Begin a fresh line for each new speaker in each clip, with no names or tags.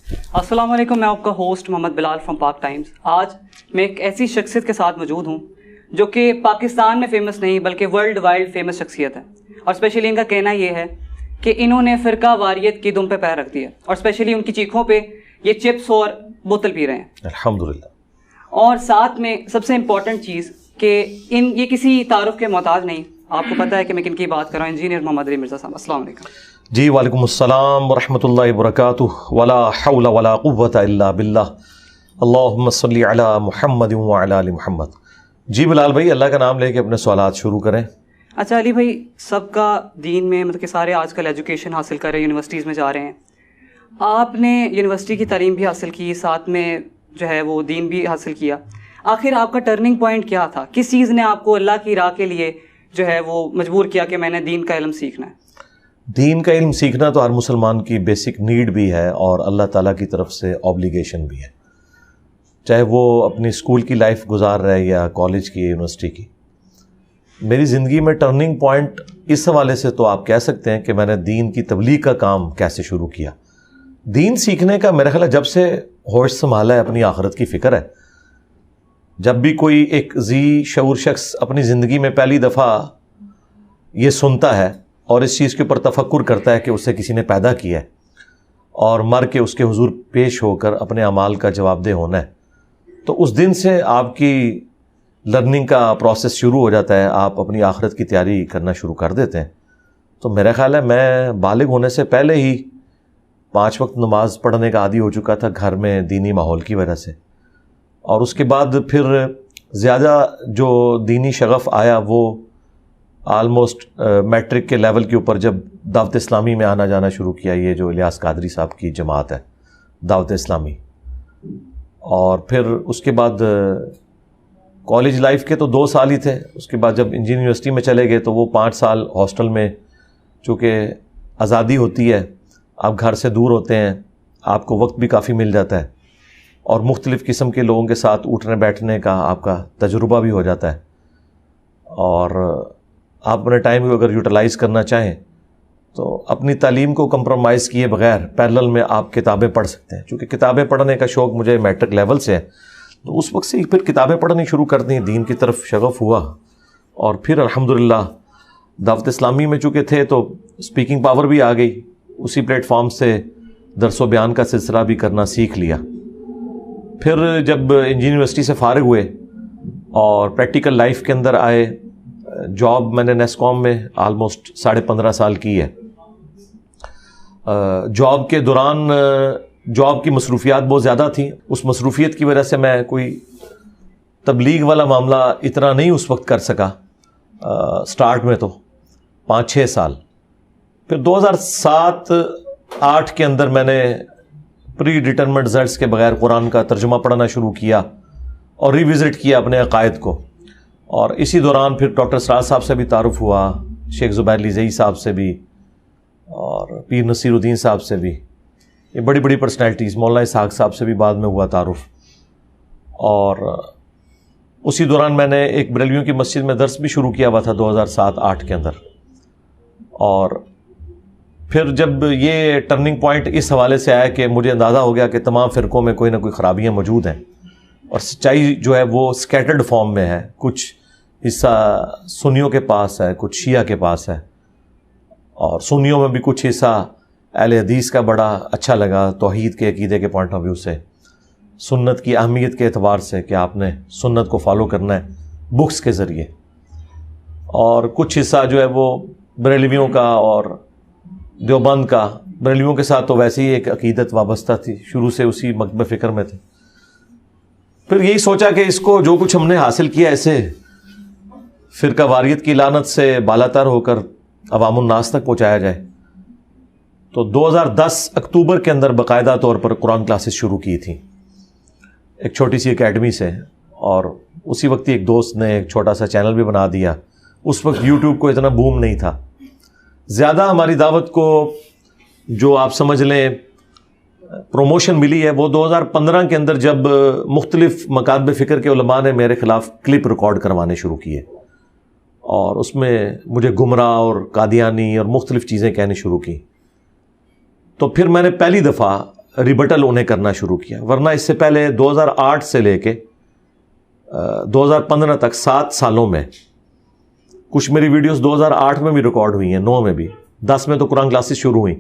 السلام علیکم، میں آپ کا ہوسٹ محمد بلال فرام پاک ٹائمز۔ آج میں ایک ایسی شخصیت کے ساتھ موجود ہوں جو کہ پاکستان میں فیمس نہیں بلکہ ورلڈ وائڈ فیمس شخصیت ہے، اور اسپیشلی ان کا کہنا یہ ہے کہ انہوں نے فرقہ واریت کی دم پہ پیر رکھ دیا، اور اسپیشلی ان کی چیخوں پہ یہ چپس اور بوتل پی رہے ہیں
الحمدللہ۔
اور ساتھ میں سب سے امپورٹنٹ چیز کہ یہ کسی تعارف کے محتاج نہیں۔ آپ کو پتہ ہے کہ میں کن کی بات کر رہا ہوں، انجینئر محمد علی مرزا صاحب۔ السلام علیکم
جی وعلیکم السلام ورحمۃ اللہ وبرکاتہ۔ ولا حول ولا قوۃ الا باللہ، اللہم صلی علی محمد وعلی آل محمد۔ جی بلال بھائی، اللہ کا نام لے کے اپنے سوالات شروع کریں۔
اچھا علی بھائی، سب کا دین میں مطلب کہ سارے آج کل ایجوکیشن حاصل کر رہے ہیں، یونیورسٹیز میں جا رہے ہیں۔ آپ نے یونیورسٹی کی تعلیم بھی حاصل کی، ساتھ میں جو ہے وہ دین بھی حاصل کیا۔ آخر آپ کا ٹرننگ پوائنٹ کیا تھا؟ کس چیز نے آپ کو اللہ کی راہ کے لیے جو ہے وہ مجبور کیا کہ میں نے دین کا علم سیکھنا ہے؟
دین کا علم سیکھنا تو ہر مسلمان کی بیسک نیڈ بھی ہے اور اللہ تعالیٰ کی طرف سے اوبلیگیشن بھی ہے، چاہے وہ اپنی اسکول کی لائف گزار رہے یا کالج کی یا یونیورسٹی کی۔ میری زندگی میں ٹرننگ پوائنٹ اس حوالے سے تو آپ کہہ سکتے ہیں کہ میں نے دین کی تبلیغ کا کام کیسے شروع کیا۔ دین سیکھنے کا میرا خیال ہے جب سے ہوش سنبھالا ہے، اپنی آخرت کی فکر ہے۔ جب بھی کوئی ایک ذی شعور شخص اپنی زندگی میں پہلی دفعہ یہ سنتا ہے اور اس چیز کے اوپر تفکر کرتا ہے کہ اسے کسی نے پیدا کیا ہے اور مر کے اس کے حضور پیش ہو کر اپنے اعمال کا جواب دہ ہونا ہے، تو اس دن سے آپ کی لرننگ کا پروسیس شروع ہو جاتا ہے، آپ اپنی آخرت کی تیاری کرنا شروع کر دیتے ہیں۔ تو میرا خیال ہے میں بالغ ہونے سے پہلے ہی 5 وقت نماز پڑھنے کا عادی ہو چکا تھا گھر میں دینی ماحول کی وجہ سے، اور اس کے بعد پھر زیادہ جو دینی شغف آیا وہ آلموسٹ میٹرک کے لیول کے اوپر جب دعوت اسلامی میں آنا جانا شروع کیا، یہ جو الیاس قادری صاحب کی جماعت ہے دعوت اسلامی، اور پھر اس کے بعد کالج لائف کے تو 2 سال ہی تھے۔ اس کے بعد جب انجینئرنگ یونیورسٹی میں چلے گئے تو وہ 5 سال ہاسٹل میں، چونکہ آزادی ہوتی ہے، آپ گھر سے دور ہوتے ہیں، آپ کو وقت بھی کافی مل جاتا ہے اور مختلف قسم کے لوگوں کے ساتھ اٹھنے بیٹھنے کا آپ کا تجربہ بھی ہو جاتا ہے، اور آپ اپنے ٹائم کو اگر یوٹیلائز کرنا چاہیں تو اپنی تعلیم کو کمپرومائز کیے بغیر پیرلل میں آپ کتابیں پڑھ سکتے ہیں۔ چونکہ کتابیں پڑھنے کا شوق مجھے میٹرک لیول سے ہے، تو اس وقت سے پھر کتابیں پڑھنی شروع کر دیں، دین کی طرف شغف ہوا، اور پھر الحمدللہ دعوت اسلامی میں چونکہ تھے تو اسپیکنگ پاور بھی آ گئی، اسی پلیٹ فارم سے درس و بیان کا سلسلہ بھی کرنا سیکھ لیا۔ پھر جب انجینئرنگ یونیورسٹی سے فارغ ہوئے اور پریکٹیکل لائف کے اندر آئے، جاب میں نے نیسکوم میں آلموسٹ 15.5 سال کی ہے۔ جاب کے دوران جاب کی مصروفیات بہت زیادہ تھیں، اس مصروفیت کی وجہ سے میں کوئی تبلیغ والا معاملہ اتنا نہیں اس وقت کر سکا۔ سٹارٹ میں تو 5-6 سال، پھر 2007-8 کے اندر میں نے پری ڈیٹرمنٹ رزلٹس کے بغیر قرآن کا ترجمہ پڑھنا شروع کیا اور ریوزٹ کیا اپنے عقائد کو، اور اسی دوران پھر ڈاکٹر سراج صاحب سے بھی تعارف ہوا، شیخ زبیر علی زئی صاحب سے بھی، اور پیر نصیر الدین صاحب سے بھی، یہ بڑی بڑی پرسنالٹیز، مولانا اسحاق صاحب سے بھی بعد میں ہوا تعارف۔ اور اسی دوران میں نے ایک بریلویوں کی مسجد میں درس بھی شروع کیا ہوا تھا 2007-8 کے اندر۔ اور پھر جب یہ ٹرننگ پوائنٹ اس حوالے سے آیا کہ مجھے اندازہ ہو گیا کہ تمام فرقوں میں کوئی نہ کوئی خرابیاں موجود ہیں اور سچائی جو ہے وہ سکیٹرڈ فارم میں ہے، کچھ حصہ سنیوں کے پاس ہے، کچھ شیعہ کے پاس ہے، اور سنیوں میں بھی کچھ حصہ اہل حدیث کا بڑا اچھا لگا توحید کے عقیدے کے پوائنٹ آف ویو سے، سنت کی اہمیت کے اعتبار سے کہ آپ نے سنت کو فالو کرنا ہے بکس کے ذریعے، اور کچھ حصہ جو ہے وہ بریلویوں کا اور دیوبند کا۔ بریلویوں کے ساتھ تو ویسے ہی ایک عقیدت وابستہ تھی، شروع سے اسی مکتب فکر میں تھے۔ پھر یہی سوچا کہ اس کو جو کچھ ہم نے حاصل کیا اسے فرقہ واریت کی لعنت سے بالاتر ہو کر عوام الناس تک پہنچایا جائے۔ تو 2010 اکتوبر کے اندر باقاعدہ طور پر قرآن کلاسز شروع کی تھیں ایک چھوٹی سی اکیڈمی سے، اور اسی وقت ایک دوست نے ایک چھوٹا سا چینل بھی بنا دیا۔ اس وقت یوٹیوب کو اتنا بوم نہیں تھا، زیادہ ہماری دعوت کو جو آپ سمجھ لیں پروموشن ملی ہے وہ 2015 کے اندر جب مختلف مکاتب فکر کے علماء نے میرے خلاف کلپ ریکارڈ کروانے شروع کیے، اور اس میں مجھے گمراہ اور قادیانی اور مختلف چیزیں کہنی شروع کی۔ تو پھر میں نے پہلی دفعہ ریبٹل انہیں کرنا شروع کیا. ورنہ اس سے پہلے 2008 سے لے کے 2015 تک 7 سالوں میں کچھ میری ویڈیوز 2008 میں بھی ریکارڈ ہوئی ہیں, 9 میں بھی, 10 میں تو قرآن کلاسز شروع ہوئیں.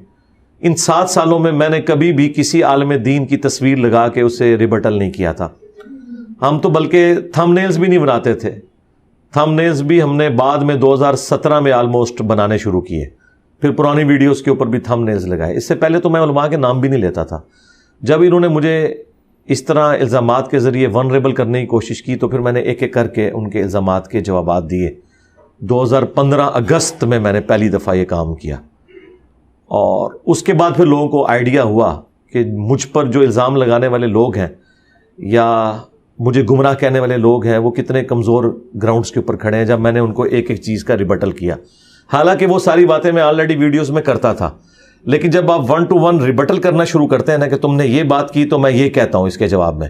ان 7 سالوں میں میں نے کبھی بھی کسی عالم دین کی تصویر لگا کے اسے ریبٹل نہیں کیا تھا. ہم تو بلکہ تھم نیلز بھی نہیں بناتے تھے. تھم نیلز بھی ہم نے بعد میں 2017 میں آلموسٹ بنانے شروع کیے. پھر پرانی ویڈیوز کے اوپر بھی تھم نیلز لگائے. اس سے پہلے تو میں علماء کے نام بھی نہیں لیتا تھا. جب انہوں نے مجھے اس طرح الزامات کے ذریعے ونریبل کرنے کی کوشش کی تو پھر میں نے ایک ایک کر کے ان کے الزامات کے جوابات دیے. 2015 اگست میں نے پہلی دفعہ یہ کام کیا, اور اس کے بعد پھر لوگوں کو آئیڈیا ہوا کہ مجھ پر جو الزام لگانے والے لوگ ہیں یا مجھے گمراہ کہنے والے لوگ ہیں وہ کتنے کمزور گراؤنڈز کے اوپر کھڑے ہیں, جب میں نے ان کو ایک ایک چیز کا ریبٹل کیا. حالانکہ وہ ساری باتیں میں آلریڈی ویڈیوز میں کرتا تھا, لیکن جب آپ 1 to 1 ریبٹل کرنا شروع کرتے ہیں نا کہ تم نے یہ بات کی تو میں یہ کہتا ہوں اس کے جواب میں,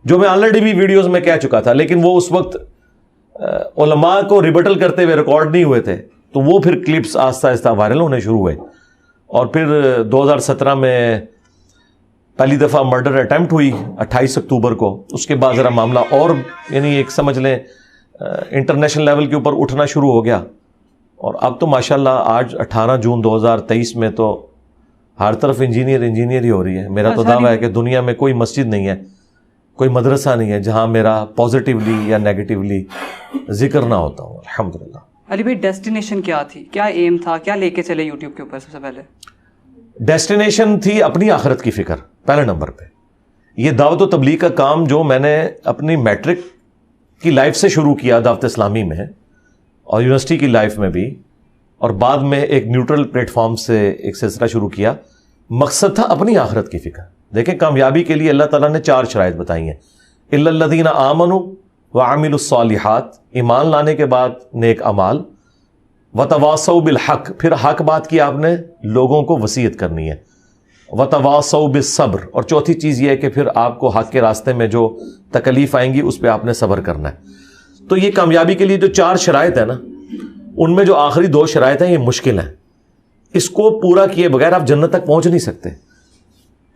جو میں آلریڈی بھی ویڈیوز میں کہہ چکا تھا, لیکن وہ اس وقت علماء کو ریبٹل کرتے ہوئے ریکارڈ نہیں ہوئے تھے, تو وہ پھر کلپس آہستہ آہستہ وائرل ہونے شروع ہوئے. اور پھر 2017 میں پہلی دفعہ مرڈر اٹیمپٹ ہوئی 28 اکتوبر کو. اس کے بعد ذرا معاملہ اور یعنی ایک سمجھ لیں انٹرنیشنل لیول کے اوپر اٹھنا شروع ہو گیا. اور اب تو ماشاءاللہ آج 18 جون 2023 میں تو ہر طرف انجینئر ہی ہو رہی ہے. میرا تو دعویٰ ہے کہ دنیا میں کوئی مسجد نہیں ہے, کوئی مدرسہ نہیں ہے جہاں میرا پازیٹیولی یا نیگیٹیولی ذکر نہ ہوتا ہوں. الحمدللہ.
علی بھائی ڈیسٹینیشن کیا تھی, کیا ایم تھا, کیا لے کے چلے یوٹیوب کے اوپر؟ سب سے پہلے
ڈیسٹینیشن تھی اپنی آخرت کی فکر پہلے نمبر پہ. یہ دعوت و تبلیغ کا کام جو میں نے اپنی میٹرک کی لائف سے شروع کیا دعوت اسلامی میں, اور یونیورسٹی کی لائف میں بھی, اور بعد میں ایک نیوٹرل پلیٹ فارم سے ایک سلسلہ شروع کیا. مقصد تھا اپنی آخرت کی فکر. دیکھیں کامیابی کے لیے اللہ تعالیٰ نے 4 شرائط بتائی ہیں. الا الذین آمنوا وعملوا الصالحات, ایمان لانے کے بعد نیک اعمال, وتواصوا بالحق, پھر حق بات کی آپ نے لوگوں کو وصیت کرنی ہے, وتواصوا بالصبر, اور چوتھی چیز یہ ہے کہ پھر آپ کو حق کے راستے میں جو تکلیف آئیں گی اس پہ آپ نے صبر کرنا ہے. تو یہ کامیابی کے لیے جو 4 شرائط ہیں نا, ان میں جو آخری 2 شرائط ہیں یہ مشکل ہیں. اس کو پورا کیے بغیر آپ جنت تک پہنچ نہیں سکتے.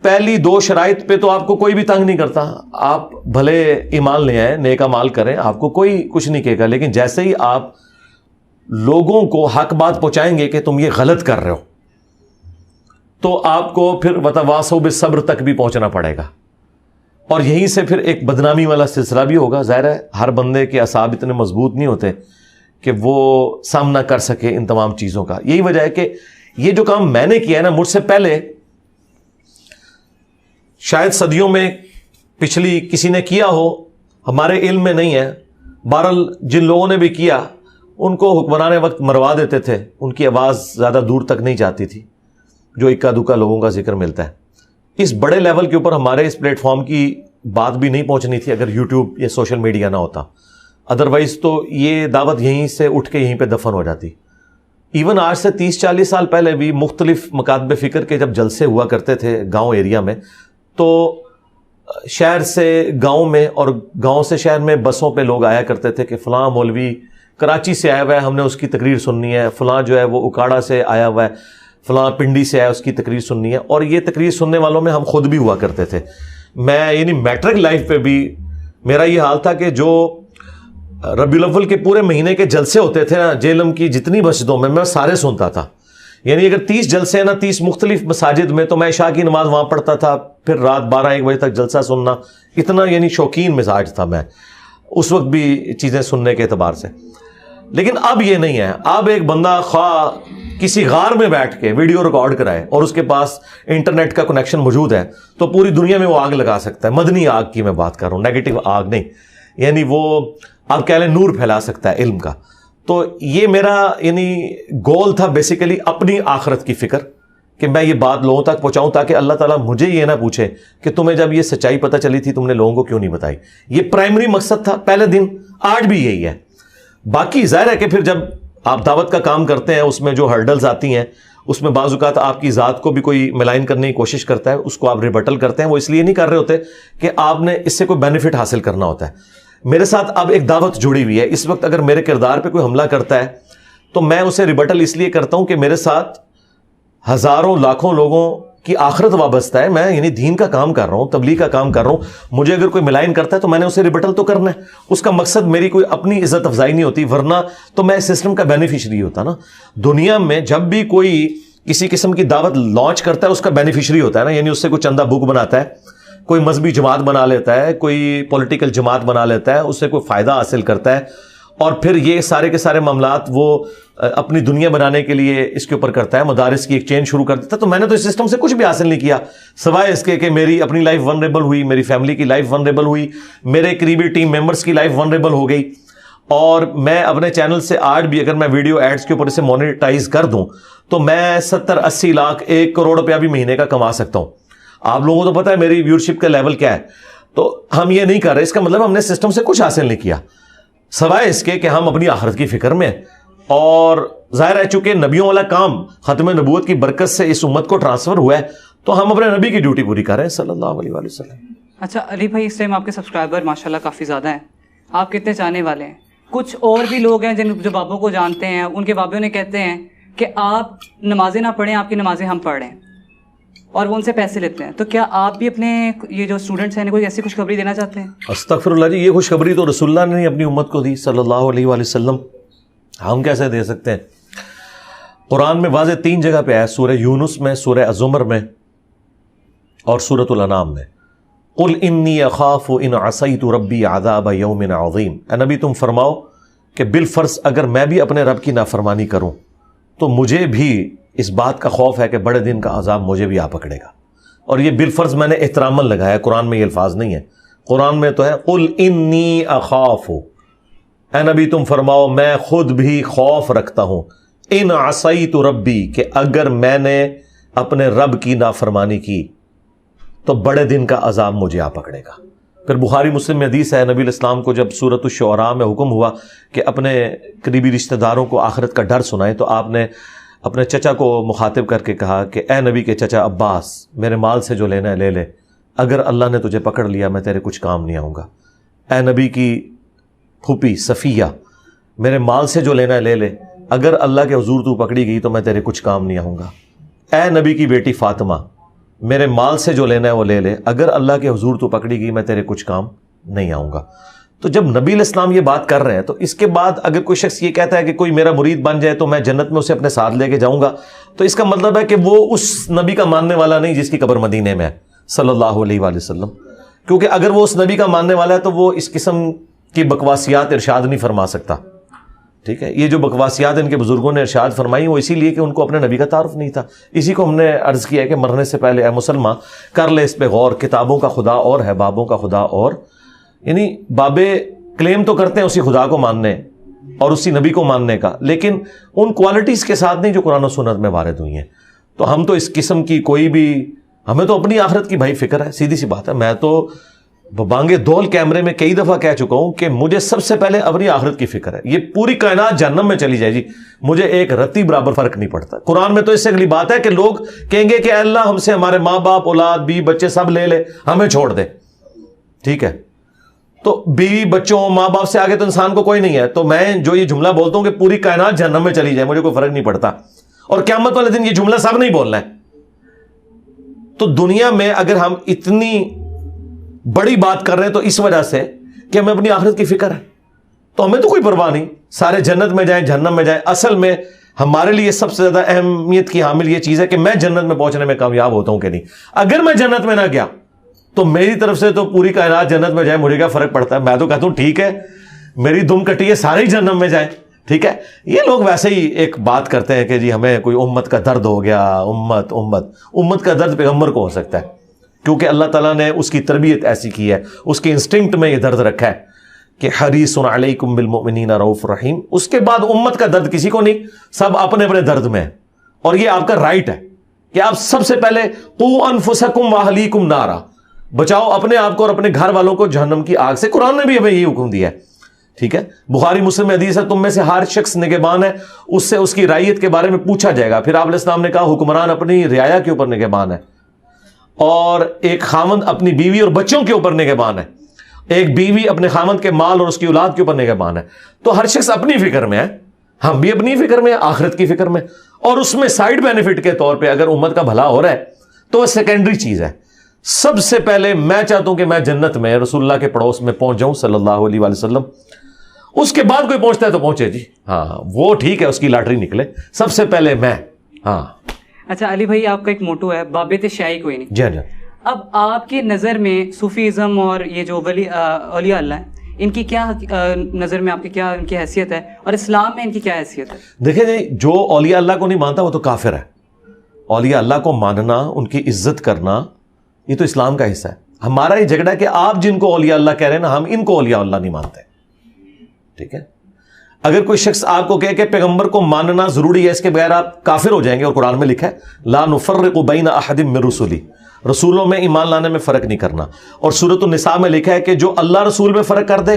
پہلی 2 شرائط پہ تو آپ کو کوئی بھی تنگ نہیں کرتا. آپ بھلے ایمان لے آئیں, نیک اعمال کریں, آپ کو کوئی کچھ نہیں کہے گا. لیکن جیسے ہی آپ لوگوں کو حق بات پہنچائیں گے کہ تم یہ غلط کر رہے ہو, تو آپ کو پھر وتواصوا بالصبر تک بھی پہنچنا پڑے گا. اور یہیں سے پھر ایک بدنامی والا سلسلہ بھی ہوگا. ظاہر ہے ہر بندے کے اعصاب اتنے مضبوط نہیں ہوتے کہ وہ سامنا کر سکے ان تمام چیزوں کا. یہی وجہ ہے کہ یہ جو کام میں نے کیا ہے نا, مجھ سے پہلے شاید صدیوں میں پچھلی کسی نے کیا ہو, ہمارے علم میں نہیں ہے. بہرحال جن لوگوں نے بھی کیا ان کو حکمران وقت مروا دیتے تھے, ان کی آواز زیادہ دور تک نہیں جاتی تھی, جو اکا دکا لوگوں کا ذکر ملتا ہے. اس بڑے لیول کے اوپر ہمارے اس پلیٹ فارم کی بات بھی نہیں پہنچنی تھی اگر یوٹیوب یا سوشل میڈیا نہ ہوتا. ادروائز تو یہ دعوت یہیں سے اٹھ کے یہیں پہ دفن ہو جاتی. ایون آج سے 30-40 سال پہلے بھی مختلف مکاتب فکر کے جب جلسے ہوا کرتے تھے گاؤں ایریا میں, تو شہر سے گاؤں میں اور گاؤں سے شہر میں بسوں پہ لوگ آیا کرتے تھے کہ فلاں مولوی کراچی سے آیا ہوا ہے, ہم نے اس کی تقریر سننی ہے, فلاں جو ہے وہ اکاڑا سے آیا ہوا ہے, فلاں پنڈی سے آیا, اس کی تقریر سننی ہے. اور یہ تقریر سننے والوں میں ہم خود بھی ہوا کرتے تھے. میں یعنی میٹرک لائف پہ بھی میرا یہ حال تھا کہ جو ربیع الاول کے پورے مہینے کے جلسے ہوتے تھے نا جیلم کی جتنی مسجدوں میں سارے سنتا تھا. یعنی اگر 30 جلسے ہیں نا 30 مختلف مساجد میں, تو میں عشاء کی نماز وہاں پڑھتا تھا, پھر رات 12-1 بجے تک جلسہ سننا. اتنا یعنی شوقین مزاج تھا میں اس وقت بھی چیزیں سننے کے اعتبار سے. لیکن اب یہ نہیں ہے. اب ایک بندہ خواہ کسی غار میں بیٹھ کے ویڈیو ریکارڈ کرائے اور اس کے پاس انٹرنیٹ کا کنیکشن موجود ہے, تو پوری دنیا میں وہ آگ لگا سکتا ہے. مدنی آگ کی میں بات کر رہا ہوں, نیگیٹو آگ نہیں. یعنی وہ آپ کہہ لیں نور پھیلا سکتا ہے علم کا. تو یہ میرا یعنی گول تھا بیسیکلی اپنی آخرت کی فکر, کہ میں یہ بات لوگوں تک پہنچاؤں تاکہ اللہ تعالیٰ مجھے یہ نہ پوچھے کہ تمہیں جب یہ سچائی پتہ چلی تھی تم نے لوگوں کو کیوں نہیں بتائی. یہ پرائمری مقصد تھا پہلے دن, آج بھی یہی ہے. باقی ظاہر ہے کہ پھر جب آپ دعوت کا کام کرتے ہیں اس میں جو ہرڈلز آتی ہیں, اس میں بعض اوقات آپ کی ذات کو بھی کوئی ملائن کرنے کی کوشش کرتا ہے, اس کو آپ ریبٹل کرتے ہیں. وہ اس لیے نہیں کر رہے ہوتے کہ آپ نے اس سے کوئی بینیفٹ حاصل کرنا ہوتا ہے. میرے ساتھ اب ایک دعوت جڑی ہوئی ہے. اس وقت اگر میرے کردار پہ کوئی حملہ کرتا ہے تو میں اسے ریبٹل اس لیے کرتا ہوں کہ میرے ساتھ ہزاروں لاکھوں لوگوں کی آخرت وابستہ ہے. میں یعنی دین کا کام کر رہا ہوں, تبلیغ کا کام کر رہا ہوں, مجھے اگر کوئی ملائن کرتا ہے تو میں نے اسے ریبٹل تو کرنا ہے. اس کا مقصد میری کوئی اپنی عزت افزائی نہیں ہوتی, ورنہ تو میں اس سسٹم کا بینیفیشری ہوتا نا. دنیا میں جب بھی کوئی کسی قسم کی دعوت لانچ کرتا ہے اس کا بینیفیشری ہوتا ہے نا, یعنی اس سے کوئی چندہ بک بناتا ہے, کوئی مذہبی جماعت بنا لیتا ہے, کوئی پولیٹیکل جماعت بنا لیتا ہے, اس سے کوئی فائدہ حاصل کرتا ہے, اور پھر یہ سارے کے سارے معاملات وہ اپنی دنیا بنانے کے لیے اس کے اوپر کرتا ہے, مدارس کی ایک چین شروع کر دیتا ہے. تو میں نے تو اس سسٹم سے کچھ بھی حاصل نہیں کیا سوائے اس کے کہ میری اپنی لائف ونریبل ہوئی, میری فیملی کی لائف ونریبل ہوئی, میرے قریبی ٹیم ممبرس کی لائف ونریبل ہو گئی. اور میں اپنے چینل سے آج بھی اگر میں ویڈیو ایڈز کے اوپر اسے مونیٹائز کر دوں تو میں 70-80 لاکھ 1 کروڑ روپیہ بھی مہینے کا کما سکتا ہوں. آپ لوگوں کو تو پتا ہے میری ویورشپ کا لیول کیا ہے. تو ہم یہ نہیں کر رہے, اس کا مطلب ہم نے سسٹم سے کچھ حاصل نہیں کیا سوائے اس کے کہ ہم اپنی آخرت کی فکر میں. اور ظاہر ہے چونکہ نبیوں والا کام ختم نبوت کی برکت سے اس امت کو ٹرانسفر ہوا ہے تو ہم اپنے نبی کی ڈیوٹی پوری کر رہے ہیں صلی اللہ علیہ وآلہ وسلم.
اچھا علی بھائی, اس ٹائم آپ کے سبسکرائبر ماشاءاللہ کافی زیادہ ہیں, آپ کتنے چاہنے والے ہیں؟ کچھ اور بھی لوگ ہیں جو بابوں کو جانتے ہیں, ان کے بابوں نے کہتے ہیں کہ آپ نمازیں نہ پڑھیں, آپ کی نمازیں ہم پڑھ رہے ہیں, اور وہ ان سے پیسے لیتے ہیں. تو کیا آپ بھی اپنے یہ جو اسٹوڈنٹس ہیں کوئی ایسی خوشخبری دینا چاہتے ہیں؟
استغفر اللہ جی, یہ خوشخبری تو رسول اللہ نے اپنی امت کو دی صلی اللہ علیہ وآلہ وسلم, ہم کیسے دے سکتے ہیں؟ قرآن میں واضح 3 جگہ پہ ہے, سورہ یونس میں, سورہ الزمر میں, اور سورۃ الانعام میں. قل انی اخاف ان عصیت ربی عذاب یوم عظیم. اے نبی تم فرماؤ کہ بالفرض اگر میں بھی اپنے رب کی نافرمانی کروں تو مجھے بھی اس بات کا خوف ہے کہ بڑے دن کا عذاب مجھے بھی آ پکڑے گا. اور یہ بالفرض میں نے احتراماً لگایا, قرآن میں یہ الفاظ نہیں ہے, قرآن میں تو ہے قل انی اخاف. اے نبی تم فرماؤ میں خود بھی خوف رکھتا ہوں, ان عصیت ربی, کہ اگر میں نے اپنے رب کی نافرمانی کی تو بڑے دن کا عذاب مجھے آ پکڑے گا. پھر بخاری مسلم میں حدیث ہے, نبی الاسلام کو جب سورۃ الشعراء میں حکم ہوا کہ اپنے قریبی رشتہ داروں کو آخرت کا ڈر سنائیں تو آپ نے اپنے چچا کو مخاطب کر کے کہا کہ اے نبی کے چچا عباس, میرے مال سے جو لینا ہے لے لے, اگر اللہ نے تجھے پکڑ لیا میں تیرے کچھ کام نہیں آؤں گا. اے نبی کی پھوپھی صفیہ, میرے مال سے جو لینا ہے لے لے, اگر اللہ کے حضور تو پکڑی گئی تو میں تیرے کچھ کام نہیں آؤں گا. اے نبی کی بیٹی فاطمہ, میرے مال سے جو لینا ہے وہ لے لے, اگر اللہ کے حضور تو پکڑی گئی میں تیرے کچھ کام نہیں آؤں گا. تو جب نبی علیہ السلام یہ بات کر رہے ہیں تو اس کے بعد اگر کوئی شخص یہ کہتا ہے کہ کوئی میرا مرید بن جائے تو میں جنت میں اسے اپنے ساتھ لے کے جاؤں گا, تو اس کا مطلب ہے کہ وہ اس نبی کا ماننے والا نہیں جس کی قبر مدینے میں ہے صلی اللہ علیہ وآلہ وسلم. کیونکہ اگر وہ اس نبی کا ماننے والا ہے تو وہ اس قسم کی بکواسیات ارشاد نہیں فرما سکتا. ٹھیک ہے, یہ جو بکواسیات ان کے بزرگوں نے ارشاد فرمائی وہ اسی لیے کہ ان کو اپنے نبی کا تعارف نہیں تھا. اسی کو ہم نے عرض کیا ہے کہ مرنے سے پہلے اے مسلمان کر لے اس پہ غور, کتابوں کا خدا اور ہے, بابوں کا خدا اور. یعنی بابے کلیم تو کرتے ہیں اسی خدا کو ماننے اور اسی نبی کو ماننے کا, لیکن ان کوالٹیز کے ساتھ نہیں جو قرآن و سنت میں وارد ہوئی ہیں. تو ہم تو اس قسم کی کوئی بھی, ہمیں تو اپنی آخرت کی بھائی فکر ہے, سیدھی سی بات ہے. میں تو بانگے دول کیمرے میں کئی دفعہ کہہ چکا ہوں کہ مجھے سب سے پہلے اپنی آخرت کی فکر ہے. یہ پوری کائنات جہنم میں چلی جائے جی, مجھے ایک رتی برابر فرق نہیں پڑتا. قرآن میں تو اس سے اگلی بات ہے کہ لوگ کہیں گے کہ اللہ ہم سے ہمارے ماں باپ اولاد بیوی بچے سب لے لے, ہمیں چھوڑ دے. ٹھیک ہے, تو بیوی بچوں ماں باپ سے آگے تو انسان کو کوئی نہیں ہے. تو میں جو یہ جملہ بولتا ہوں کہ پوری کائنات جہنم میں چلی جائے مجھے کوئی فرق نہیں پڑتا, اور قیامت والے دن یہ جملہ سب نہیں بولنا ہے. تو دنیا میں اگر ہم اتنی بڑی بات کر رہے ہیں تو اس وجہ سے کہ ہمیں اپنی آخرت کی فکر ہے, تو ہمیں تو کوئی پرواہ نہیں, سارے جنت میں جائیں جہنم میں جائیں. اصل میں ہمارے لیے سب سے زیادہ اہمیت کی حامل یہ چیز ہے کہ میں جنت میں پہنچنے میں کامیاب ہوتا ہوں کہ نہیں. اگر میں جنت میں نہ گیا تو میری طرف سے تو پوری کائنات جنت میں جائے, مجھے کیا فرق پڑتا ہے. میں تو کہتا ہوں ٹھیک ہے میری دم کٹی ہے, سارے ہی جہنم میں جائیں. ٹھیک ہے, یہ لوگ ویسے ہی ایک بات کرتے ہیں کہ جی ہمیں کوئی امت کا درد ہو گیا. امت کا درد پیغمبر کو ہو سکتا ہے کیونکہ اللہ تعالیٰ نے اس کی تربیت ایسی کی ہے, اس کے انسٹنکٹ میں یہ درد رکھا ہے کہ حریص علیکم بالمؤمنین رؤوف رحیم. اس کے بعد امت کا درد کسی کو نہیں, سب اپنے اپنے درد میں ہے. اور یہ آپ کا رائٹ ہے کہ آپ سب سے پہلے قوا انفسکم واہلیکم نارا, بچاؤ اپنے آپ کو اور اپنے گھر والوں کو جہنم کی آگ سے. قرآن نے بھی ہمیں یہی حکم دیا ہے. ٹھیک ہے, بخاری مسلم میں حدیث ہے تم میں سے ہر شخص نگہبان ہے, اس سے اس کی رعیت کے بارے میں پوچھا جائے گا. پھر آپ علیہ السلام نے کہا حکمران اپنی رعایا کے اوپر نگہبان ہے, اور ایک خاوند اپنی بیوی اور بچوں کے اوپر نگہبان ہے, ایک بیوی اپنے خاوند کے مال اور اس کی اولاد کے اوپر نگہبان ہے. تو ہر شخص اپنی فکر میں ہے, ہم بھی اپنی فکر میں ہیں, آخرت کی فکر میں. اور اس میں سائیڈ بینیفٹ کے طور پہ اگر امت کا بھلا ہو رہا ہے تو وہ سیکنڈری چیز ہے. سب سے پہلے میں چاہتا ہوں کہ میں جنت میں رسول اللہ کے پڑوس میں پہنچ جاؤں صلی اللہ علیہ وآلہ وسلم. اس کے بعد کوئی پہنچتا ہے تو پہنچے جی, ہاں وہ ٹھیک ہے, اس کی لاٹری نکلے, سب سے پہلے میں. ہاں
اچھا علی بھائی, آپ کا ایک موٹو ہے بابے تے شاہی کوئی نہیں.
جی ہاں.
اب آپ کی نظر میں صوفیزم اور یہ جو اولیاء اللہ ہیں, ان کی کیا نظر میں آپ کی کیا ان کی حیثیت ہے, اور اسلام میں ان کی کیا حیثیت ہے؟
دیکھیں جی, جو اولیاء اللہ کو نہیں مانتا وہ تو کافر ہے. اولیاء اللہ کو ماننا, ان کی عزت کرنا, یہ تو اسلام کا حصہ ہے. ہمارا یہ جھگڑا ہے کہ آپ جن کو اولیاء اللہ کہہ رہے ہیں نا, ہم ان کو اولیاء اللہ نہیں مانتے. ٹھیک ہے, اگر کوئی شخص آپ کو کہے کہ پیغمبر کو ماننا ضروری ہے, اس کے بغیر آپ کافر ہو جائیں گے, اور قرآن میں لکھا ہے لا نفرق بین احد من رسلی, رسولوں میں ایمان لانے میں فرق نہیں کرنا. اور سورۃ النساء میں لکھا ہے کہ جو اللہ رسول میں فرق کر دے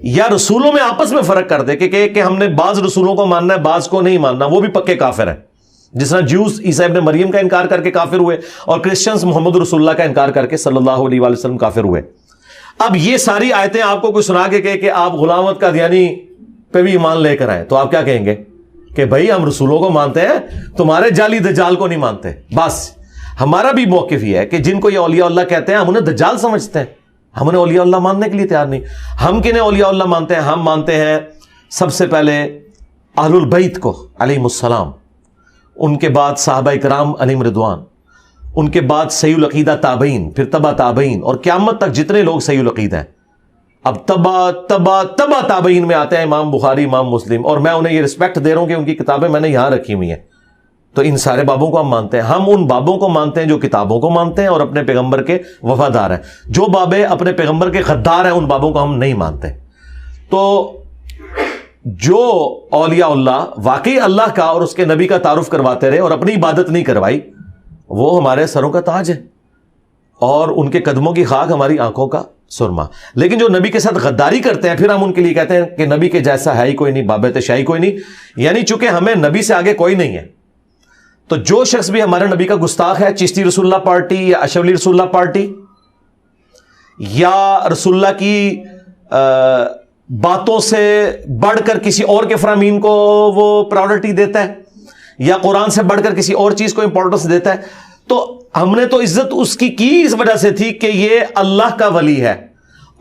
یا رسولوں میں آپس میں فرق کر دے کہ ہم نے بعض رسولوں کو ماننا ہے بعض کو نہیں ماننا, وہ بھی پکے کافر ہیں. جس طرح جیوز عیسیٰ ابن مریم کا انکار کر کے کافر ہوئے, اور کرسچنز محمد رسول اللہ کا انکار کر کے صلی اللہ علیہ وآلہ وسلم کافر ہوئے. اب یہ ساری آیتیں آپ کو کوئی سنا کے کہے کہ آپ غلام احمد قادیانی پہ بھی ایمان لے کر آئے, تو آپ کیا کہیں گے کہ بھائی ہم رسولوں کو مانتے ہیں, تمہارے جعلی دجال کو نہیں مانتے. بس ہمارا بھی موقف یہ ہے کہ جن کو یہ اولیاء اللہ کہتے ہیں ہم انہیں دجال سمجھتے ہیں, ہم انہیں اولیاء اللہ ماننے کے لیے تیار نہیں. ہم کنہیں اولیاء اللہ مانتے ہیں؟ ہم مانتے ہیں سب سے پہلے اہل البیت کو علیہم السلام, ان کے بعد صحابہ کرام علیہم رضوان, ان کے بعد صحیح العقیدہ تابعین, پھر تبع تابعین, اور قیامت تک جتنے لوگ صحیح العقیدہ ہیں. اب تبع تابعین میں آتے ہیں امام بخاری, امام مسلم, اور میں انہیں یہ رسپیکٹ دے رہا ہوں کہ ان کی کتابیں میں نے یہاں رکھی ہوئی ہیں. تو ان سارے بابوں کو ہم مانتے ہیں. ہم ان بابوں کو مانتے ہیں جو کتابوں کو مانتے ہیں اور اپنے پیغمبر کے وفادار ہیں. جو بابے اپنے پیغمبر کے غدار ہیں ان بابوں کو ہم نہیں مانتے. تو جو اولیاء اللہ واقعی اللہ کا اور اس کے نبی کا تعارف کرواتے رہے اور اپنی عبادت نہیں کروائی, وہ ہمارے سروں کا تاج ہے, اور ان کے قدموں کی خاک ہماری آنکھوں کا سرما. لیکن جو نبی کے ساتھ غداری کرتے ہیں, پھر ہم ان کے لیے کہتے ہیں کہ نبی کے جیسا ہے ہی کوئی نہیں, بابت شاہی کوئی نہیں. یعنی چونکہ ہمیں نبی سے آگے کوئی نہیں ہے, تو جو شخص بھی ہمارے نبی کا گستاخ ہے, چشتی رسول اللہ پارٹی یا اشولی رسول اللہ پارٹی, یا رسول اللہ کی باتوں سے بڑھ کر کسی اور کے فرامین کو وہ پرائورٹی دیتا ہے, یا قرآن سے بڑھ کر کسی اور چیز کو امپورٹنس دیتا ہے, تو ہم نے تو عزت اس کی اس وجہ سے تھی کہ یہ اللہ کا ولی ہے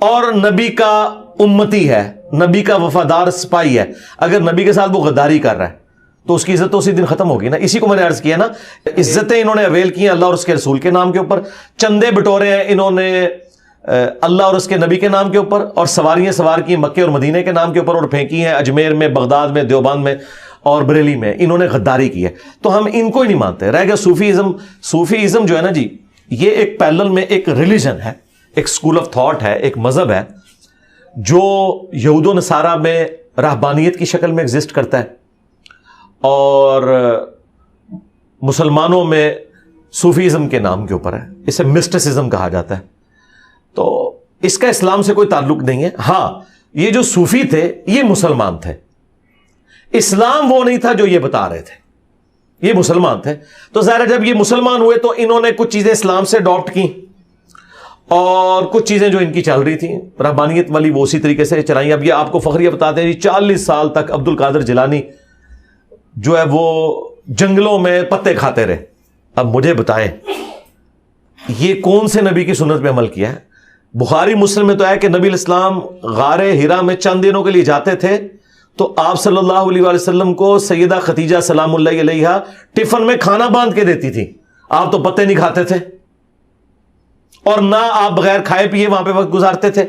اور نبی کا امتی ہے, نبی کا وفادار سپاہی ہے. اگر نبی کے ساتھ وہ غداری کر رہا ہے تو اس کی عزت تو اسی دن ختم ہوگی نا. اسی کو میں نے عرض کیا نا, عزتیں انہوں نے اویل کی ہیں اللہ اور اس کے رسول کے نام کے اوپر, چندے بٹورے ہیں انہوں نے اللہ اور اس کے نبی کے نام کے اوپر, اور سواریاں سوار کی مکے اور مدینے کے نام کے اوپر, اور پھینکی ہیں اجمیر میں, بغداد میں, دیوبند میں اور بریلی میں. انہوں نے غداری کی ہے, تو ہم ان کو ہی نہیں مانتے. رہ گیا صوفیزم. صوفیزم جو ہے نا جی, یہ ایک پیرلل میں ایک ریلیجن ہے, ایک اسکول آف تھاٹ ہے, ایک مذہب ہے جو یہود و نصارہ میں رہبانیت کی شکل میں ایگزسٹ کرتا ہے, اور مسلمانوں میں صوفیزم کے نام کے اوپر ہے. اسے مسٹسزم کہا جاتا ہے. تو اس کا اسلام سے کوئی تعلق نہیں ہے. ہاں یہ جو صوفی تھے یہ مسلمان تھے, اسلام وہ نہیں تھا جو یہ بتا رہے تھے, یہ مسلمان تھے. تو ظاہر ہے جب یہ مسلمان ہوئے تو انہوں نے کچھ چیزیں اسلام سے اڈاپٹ کی, اور کچھ چیزیں جو ان کی چل رہی تھیں رہبانیت والی وہ اسی طریقے سے چلائیں. اب یہ آپ کو فخریہ بتاتے ہیں جی 40 سال تک عبد القادر جیلانی جو ہے وہ جنگلوں میں پتے کھاتے رہے. اب مجھے بتائیں یہ کون سے نبی کی سنت پہ عمل کیا ہے؟ بخاری مسلم میں تو ہے کہ نبی الاسلام غار ہرا میں چند دنوں کے لیے جاتے تھے, تو آپ صلی اللہ علیہ وآلہ وسلم کو سیدہ خدیجہ سلام اللہ علیہا ٹفن میں کھانا باندھ کے دیتی تھی. آپ تو پتے نہیں کھاتے تھے, اور نہ آپ بغیر کھائے پیے وہاں پہ وقت گزارتے تھے.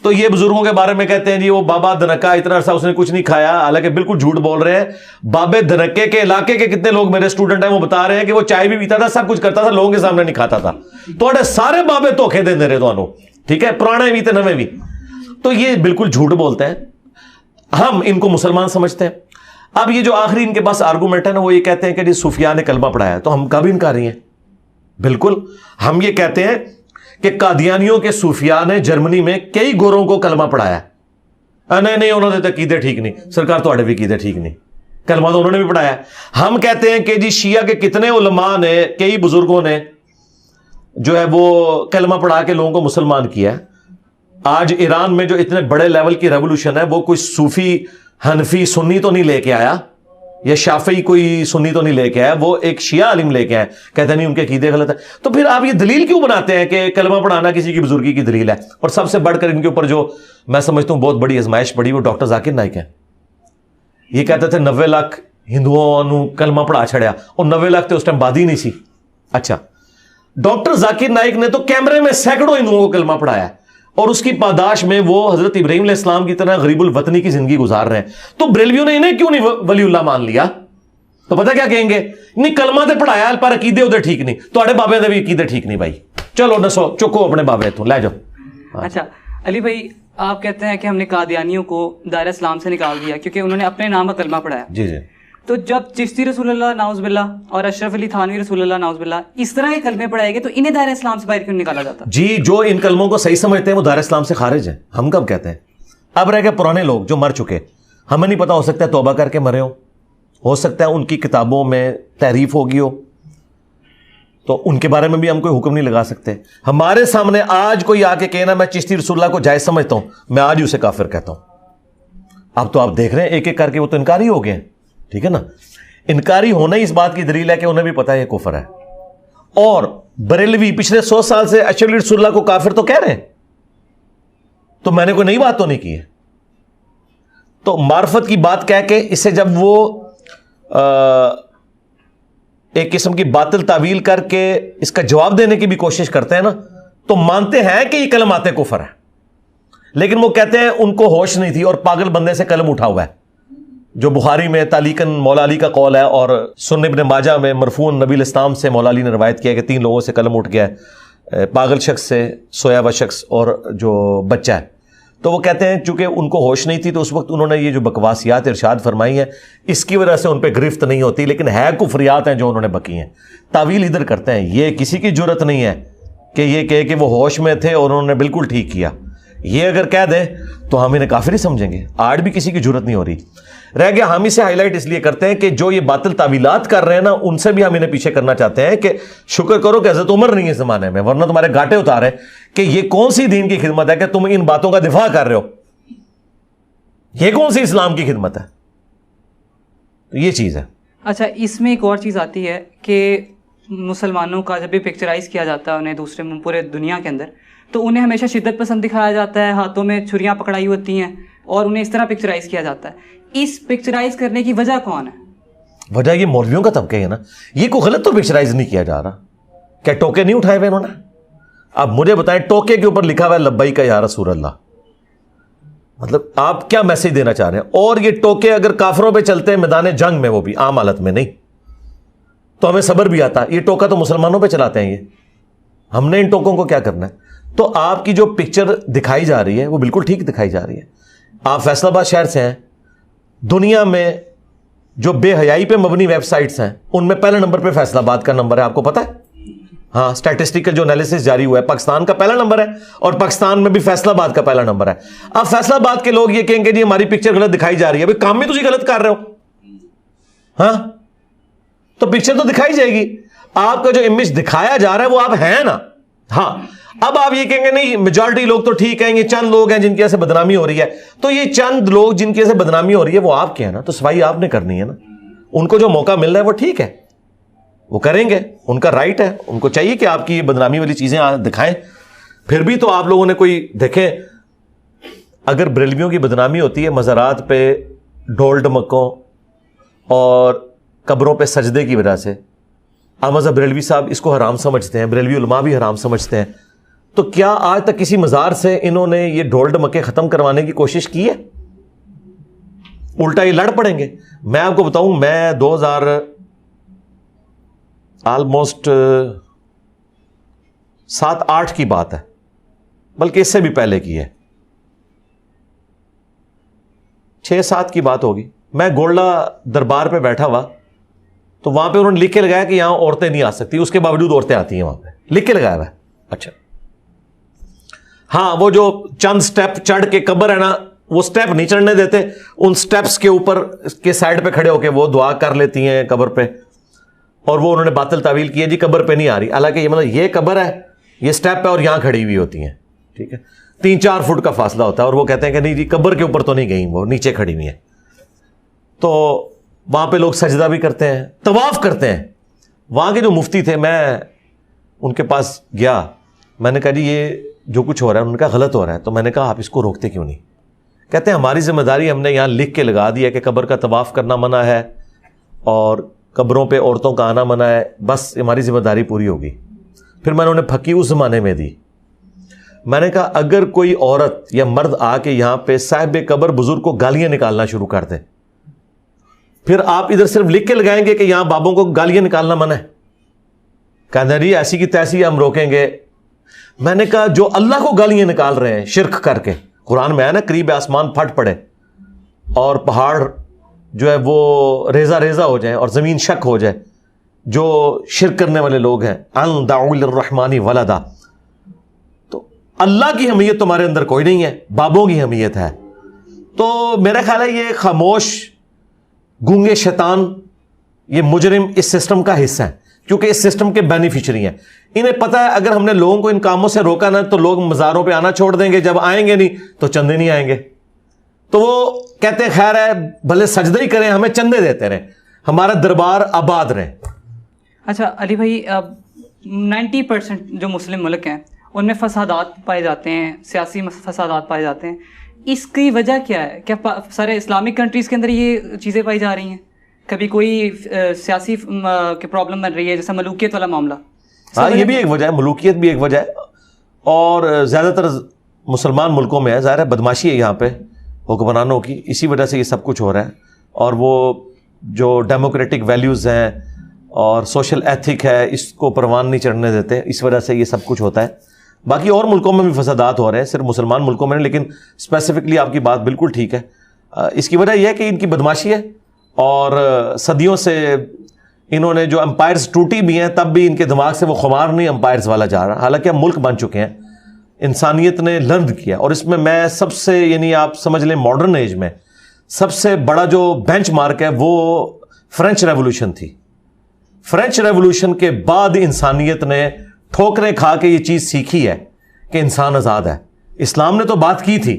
تو یہ بزرگوں کے بارے میں کہتے ہیں جی وہ بابا دھنکا اتنا عرصہ اس نے کچھ نہیں کھایا, حالانکہ بالکل جھوٹ بول رہے ہیں. بابے دھنکے کے علاقے کے کتنے لوگ میرے اسٹوڈنٹ ہیں وہ بتا رہے ہیں کہ وہ چائے بھی پیتا تھا, سب کچھ کرتا تھا, لوگوں کے سامنے نہیں کھاتا تھا. تو سارے بابے دھوکھے دے رہے تو, ٹھیک ہے, پرانے بھی تھے نویں بھی. تو یہ بالکل جھوٹ بولتے ہیں. ہم ان کو مسلمان سمجھتے ہیں. اب یہ جو آخری ان کے پاس آرگومنٹ ہے نا, وہ یہ کہتے ہیں کہ جی صوفیاء نے کلمہ پڑھایا, تو ہم کب انکاری ہیں؟ بالکل ہم یہ کہتے ہیں کہ قادیانیوں کے صوفیاء نے جرمنی میں کئی گوروں کو کلمہ پڑھایا. نہیں انہوں نے تو عقیدے ٹھیک نہیں, سرکار تو بھی عقیدے ٹھیک نہیں, کلمہ تو انہوں نے بھی پڑھایا. ہم کہتے ہیں کہ جی شیعہ کے کتنے علماء نے, کئی بزرگوں نے جو ہے وہ کلمہ پڑھا کے لوگوں کو مسلمان کیا ہے. آج ایران میں جو اتنے بڑے لیول کی ریولوشن ہے وہ کوئی صوفی حنفی سنی تو نہیں لے کے آیا, یا شافعی کوئی سنی تو نہیں لے کے آیا, وہ ایک شیعہ عالم لے کے آئے, کہتے ہیں نہیں ان کے عقیدے غلط ہے. تو پھر آپ یہ دلیل کیوں بناتے ہیں کہ کلمہ پڑھانا کسی کی بزرگی کی دلیل ہے؟ اور سب سے بڑھ کر ان کے اوپر جو میں سمجھتا ہوں بہت بڑی آزمائش پڑی وہ ڈاکٹر ذاکر نائک ہے. یہ کہتے تھے 90 لاکھ ہندوؤں نو کلمہ پڑھا چھڑیا, اور 90 لاکھ تو اس ٹائم بادی نہیں سی. اچھا, ڈاکٹر ذاکر نائک نے تو کیمرے میں سینکڑوں ہندوؤں کو کلمہ پڑھایا, اور اس کی پاداش میں وہ حضرت ابراہیم علیہ السلام کی طرح غریب الوطنی کی زندگی گزار رہے ہیں. تو بریلویوں نے انہیں کیوں نہیں ولی اللہ مان لیا؟ تو پتہ کیا کہیں گے, نہیں کلمہ تے پڑھایا پر عقیدے ادھر ٹھیک نہیں, تواڈے بابے دے بھی عقیدے ٹھیک نہیں بھائی, چلو نسو چکو اپنے بابے تو لے جاؤ.
اچھا علی بھائی, آپ کہتے ہیں کہ ہم نے قادیانیوں کو دائرہ اسلام سے نکال دیا کیونکہ انہوں نے اپنے نام کا کلمہ پڑھایا.
جی جی.
تو جب چشتی رسول اللہ ناؤز باللہ اور اشرف علی تھانوی رسول اللہ ناؤز باللہ اس طرح کے کلمے پڑھائے گے تو انہیں دائرہ اسلام سے باہر کیوں نکالا جاتا؟
جی, جو ان کلموں کو صحیح سمجھتے ہیں وہ دائرہ اسلام سے خارج ہیں. ہم کب کہتے ہیں؟ اب رہ گئے پرانے لوگ جو مر چکے, ہمیں نہیں پتا, ہو سکتا ہے توبہ کر کے مرے ہو سکتا ہے ان کی کتابوں میں تحریف ہوگی ہو, تو ان کے بارے میں بھی ہم کوئی حکم نہیں لگا سکتے. ہمارے سامنے آج کوئی آ کے کہنا میں چشتی رسول اللہ کو جائز سمجھتا ہوں, میں آج اسے کافر کہتا ہوں. اب تو آپ دیکھ رہے ہیں ایک ایک کر کے وہ تو انکاری ہو گئے ہیں, ٹھیک ہے نا. انکاری ہونا ہی اس بات کی دلیل ہے کہ انہیں بھی پتا ہے یہ کفر ہے. اور بریلوی پچھلے 100 سال سے اشرف علی رسول اللہ کو کافر تو کہہ رہے ہیں, تو میں نے کوئی نئی بات تو نہیں کی ہے. تو معرفت کی بات کہہ کے اسے جب وہ ایک قسم کی باطل تعویل کر کے اس کا جواب دینے کی بھی کوشش کرتے ہیں نا, تو مانتے ہیں کہ یہ کلمات کفر ہے, لیکن وہ کہتے ہیں ان کو ہوش نہیں تھی اور پاگل بندے سے قلم اٹھا ہوا ہے, جو بخاری میں تعلیقاً مولا علی کا قول ہے, اور سنن ابن ماجہ میں مرفوعاً نبی الاسلام سے مولا علی نے روایت کیا کہ 3 لوگوں سے قلم اٹھ گیا ہے, پاگل شخص سے, سویا ہوا شخص اور جو بچہ ہے. تو وہ کہتے ہیں چونکہ ان کو ہوش نہیں تھی تو اس وقت انہوں نے یہ جو بکواسیات ارشاد فرمائی ہیں اس کی وجہ سے ان پہ گرفت نہیں ہوتی, لیکن ہے کفریات ہیں جو انہوں نے بکی ہیں. تعویل ادھر کرتے ہیں, یہ کسی کی جرت نہیں ہے کہ یہ کہے کہ وہ ہوش میں تھے اور انہوں نے بالکل ٹھیک کیا. یہ اگر کہہ دیں تو ہم انہیں کافر ہی سمجھیں گے. آج بھی کسی کی جرت نہیں ہو رہی. رہ گیا ہم اسے ہائی لائٹ اس لیے کرتے ہیں کہ جو یہ باطل تعویلات کر رہے ہیں نا, ان سے بھی ہم انہیں پیچھے کرنا چاہتے ہیں کہ شکر کرو کہ حضرت عمر نہیں ہے اس زمانے میں, ورنہ تمہارے گاٹے اتارے کہ یہ کون سی دین کی خدمت ہے کہ تم ان باتوں کا دفاع کر رہے ہو, یہ کون سی اسلام کی خدمت ہے. تو یہ چیز ہے.
اچھا, اس میں ایک اور چیز آتی ہے کہ مسلمانوں کا جب بھی پکچرائز کیا جاتا ہے انہیں دوسرے پورے دنیا کے اندر, تو انہیں ہمیشہ شدت پسند دکھایا جاتا ہے, ہاتھوں میں چھریاں پکڑائی ہوتی ہیں اور انہیں اس طرح پکچرائز کیا جاتا ہے. اس پکچرائز کرنے کی وجہ کون ہے؟ وجہ
یہ مولویوں کا طبقہ ہے نا. یہ کوئی غلط تو پکچرائز نہیں کیا جا رہا. کیا ٹوکے نہیں اٹھائے ہوئے انہوں نے؟ اب مجھے بتائیں, ٹوکے کے اوپر لکھا ہوا ہے لبیک یا رسول اللہ, مطلب آپ کیا میسج دینا چاہ رہے ہیں؟ اور یہ ٹوکے اگر کافروں پہ چلتے ہیں میدان جنگ میں, وہ بھی عام حالت میں نہیں, تو ہمیں صبر بھی آتا. یہ ٹوکا تو مسلمانوں پہ چلاتے ہیں, یہ ہم نے ان ٹوکوں کو کیا کرنا ہے؟ تو آپ کی جو پکچر دکھائی جا رہی ہے وہ بالکل ٹھیک دکھائی جا رہی ہے. آپ فیصل آباد شہر سے ہیں, دنیا میں جو بے حیائی پہ مبنی ویب سائٹس ہیں ان میں پہلے نمبر پہ فیصل آباد کا نمبر ہے, آپ کو پتا ہے؟ ہاں, اسٹیٹسٹیکل جو انالیسس جاری ہوا ہے, پاکستان کا پہلا نمبر ہے, اور پاکستان میں بھی فیصل آباد کا پہلا نمبر ہے. اب فیصل آباد کے لوگ یہ کہیں گے جی ہماری پکچر غلط دکھائی جا رہی ہے. بھائی کام بھی تجھے غلط کر رہے ہو, ہاں, تو پکچر تو دکھائی جائے گی. آپ کا جو امیج دکھایا جا رہا ہے وہ آپ ہیں نا. ہاں, اب آپ یہ کہیں گے نہیں میجورٹی لوگ تو ٹھیک ہیں, یہ چند لوگ ہیں جن کی وجہ سے بدنامی ہو رہی ہے. تو یہ چند لوگ جن کی وجہ سے بدنامی ہو رہی ہے وہ آپ کے ہیں نا, تو صفائی آپ نے کرنی ہے نا. ان کو جو موقع مل رہا ہے وہ ٹھیک ہے, وہ کریں گے, ان کا رائٹ ہے, ان کو چاہیے کہ آپ کی یہ بدنامی والی چیزیں دکھائیں. پھر بھی تو آپ لوگوں نے کوئی دیکھیں, اگر بریلویوں کی بدنامی ہوتی ہے مزارات پہ ڈھول ڈمکوں اور قبروں پہ سجدے کی وجہ سے, احمد بریلوی صاحب اس کو حرام سمجھتے ہیں, بریلوی علماء بھی حرام سمجھتے ہیں, تو کیا آج تک کسی مزار سے انہوں نے یہ ڈھول ڈمکے ختم کروانے کی کوشش کی ہے؟ الٹا یہ لڑ پڑیں گے. میں آپ کو بتاؤں, میں 2000 آلموسٹ 7-8 کی بات ہے, بلکہ اس سے بھی پہلے کی ہے, 6-7 کی بات ہوگی. میں گولڈا دربار پہ بیٹھا ہوا, تو وہاں پہ انہوں نے لکھ کے لگایا کہ یہاں عورتیں نہیں آ سکتی, اس کے باوجود عورتیں آتی ہیں وہاں پہ, لکھ کے لگایا ہوا ہے. اچھا ہاں, وہ جو چند سٹیپ چڑھ کے قبر ہے نا, وہ سٹیپ نہیں چڑھنے دیتے, ان سٹیپس کے اوپر کے سائڈ پہ کھڑے ہو کے وہ دعا کر لیتی ہیں قبر پہ, اور وہ انہوں نے باطل تعویل کی ہے جی قبر پہ نہیں آ رہی, حالانکہ یہ مطلب یہ قبر ہے, یہ سٹیپ ہے اور یہاں کھڑی ہوئی ہوتی ہیں, ٹھیک ہے, 3-4 فٹ کا فاصلہ ہوتا ہے, اور وہ کہتے ہیں کہ نہیں جی قبر کے اوپر تو نہیں گئی, وہ نیچے کھڑی ہوئی ہیں. تو وہاں پہ لوگ سجدہ بھی کرتے ہیں, طواف کرتے ہیں. وہاں کے جو مفتی تھے, میں ان کے پاس گیا, میں نے کہا جی یہ جو کچھ ہو رہا ہے, انہوں نے کہا غلط ہو رہا ہے. تو میں نے کہا آپ اس کو روکتے کیوں نہیں؟ کہتے ہیں ہماری ذمہ داری, ہم نے یہاں لکھ کے لگا دیا کہ قبر کا طواف کرنا منع ہے اور قبروں پہ عورتوں کا آنا منع ہے, بس ہماری ذمہ داری پوری ہوگی. پھر میں نے انہیں پھکی اس زمانے میں دی. میں نے کہا اگر کوئی عورت یا مرد آ کے یہاں پہ صاحب قبر بزرگ کو گالیاں نکالنا شروع کر دیں, پھر آپ ادھر صرف لکھ کے لگائیں گے کہ یہاں بابوں کو گالیاں نکالنا منع ہے؟ کہنا جی ایسی کی تیسی ہم روکیں گے. میں نے کہا جو اللہ کو گالیاں نکال رہے ہیں شرک کر کے, قرآن میں ہے نا قریب آسمان پھٹ پڑے اور پہاڑ جو ہے وہ ریزہ ریزہ ہو جائیں اور زمین شک ہو جائے, جو شرک کرنے والے لوگ ہیں, ان دعوا للرحمن ولدا. تو اللہ کی حمیت تمہارے اندر کوئی نہیں ہے, بابوں کی حمیت ہے. تو میرا خیال ہے یہ خاموش گونگے شیطان, یہ مجرم اس سسٹم کا حصہ ہے, کیونکہ اس سسٹم کے بینیفیشری ہیں. انہیں پتہ ہے اگر ہم نے لوگوں کو ان کاموں سے روکا نا تو لوگ مزاروں پہ آنا چھوڑ دیں گے, جب آئیں گے نہیں تو چندے نہیں آئیں گے. تو وہ کہتے ہیں خیر ہے بھلے سجدہ ہی کریں, ہمیں چندے دیتے رہیں, ہمارا دربار آباد رہے.
اچھا علی بھائی, 90% جو مسلم ملک ہیں ان میں فسادات پائے جاتے ہیں, سیاسی فسادات پائے جاتے ہیں. اس کی وجہ کیا ہے؟ کیا سارے اسلامک کنٹریز کے اندر یہ چیزیں پائی جا رہی ہیں؟ کبھی کوئی سیاسی پرابلم بن رہی ہے جیسے ملوکیت والا معاملہ؟
ہاں یہ بھی ایک وجہ ہے, ملوکیت بھی ایک وجہ ہے, اور زیادہ تر مسلمان ملکوں میں ہے, ظاہر ہے بدماشی ہے یہاں پہ حکمرانوں کی, اسی وجہ سے یہ سب کچھ ہو رہا ہے. اور وہ جو ڈیموکریٹک ویلیوز ہیں اور سوشل ایتھک ہے اس کو پروان نہیں چڑھنے دیتے, اس وجہ سے یہ سب کچھ ہوتا ہے. باقی اور ملکوں میں بھی فسادات ہو رہے ہیں, صرف مسلمان ملکوں میں نہیں, لیکن اسپیسیفکلی آپ کی بات بالکل ٹھیک ہے. اس کی وجہ یہ ہے کہ ان کی بدماشی ہے, اور صدیوں سے انہوں نے جو امپائرز ٹوٹی بھی ہیں تب بھی ان کے دماغ سے وہ خمار نہیں امپائرز والا جا رہا. حالانکہ ہم ملک بن چکے ہیں, انسانیت نے لرن کیا, اور اس میں سب سے یعنی آپ سمجھ لیں ماڈرن ایج میں سب سے بڑا جو بینچ مارک ہے وہ فرینچ ریولوشن تھی. فرینچ ریولوشن کے بعد انسانیت نے ٹھوکریں کھا کے یہ چیز سیکھی ہے کہ انسان آزاد ہے. اسلام نے تو بات کی تھی,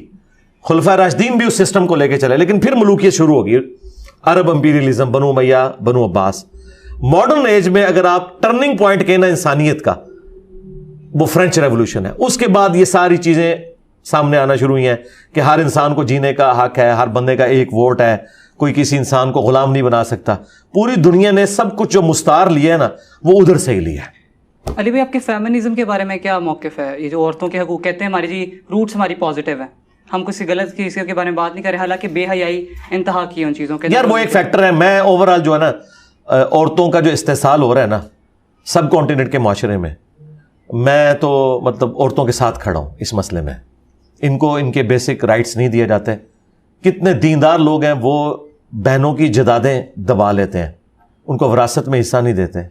خلفائے راشدین بھی اس سسٹم کو لے کے چلے, لیکن پھر ملوکیت شروع ہوگی, عرب امپیریلزم, بنو امیہ, بنو عباس. ماڈرن ایج میں اگر آپ ٹرننگ پوائنٹ کہنا انسانیت کا, وہ فرینچ ریولوشن ہے. اس کے بعد یہ ساری چیزیں سامنے آنا شروع ہوئی ہیں کہ ہر انسان کو جینے کا حق ہے, ہر بندے کا ایک ووٹ ہے, کوئی کسی انسان کو غلام نہیں بنا سکتا. پوری دنیا نے سب کچھ جو مستعار لیا ہے نا وہ ادھر سے ہی لیا ہے.
علی بھائی آپ کے فیمنزم کے بارے میں کیا موقف ہے؟ یہ جو عورتوں کے حقوق کہتے ہیں ہماری جی روٹس ہماری پازیٹیو ہیں, ہم کسی غلط کسی کے بارے میں بات نہیں کر رہے, حالانکہ بے حیائی انتہا کی ان چیزوں کے.
یار وہ ایک فیکٹر ہے. میں اوور آل جو ہے نا عورتوں کا جو استحصال ہو رہا ہے نا سب کانٹیننٹ کے معاشرے میں تو مطلب عورتوں کے ساتھ کھڑا ہوں اس مسئلے میں. ان کو ان کے بیسک رائٹس نہیں دیے جاتے. کتنے دیندار لوگ ہیں وہ بہنوں کی جدادیں دبا لیتے ہیں, ان کو وراثت میں حصہ نہیں دیتے.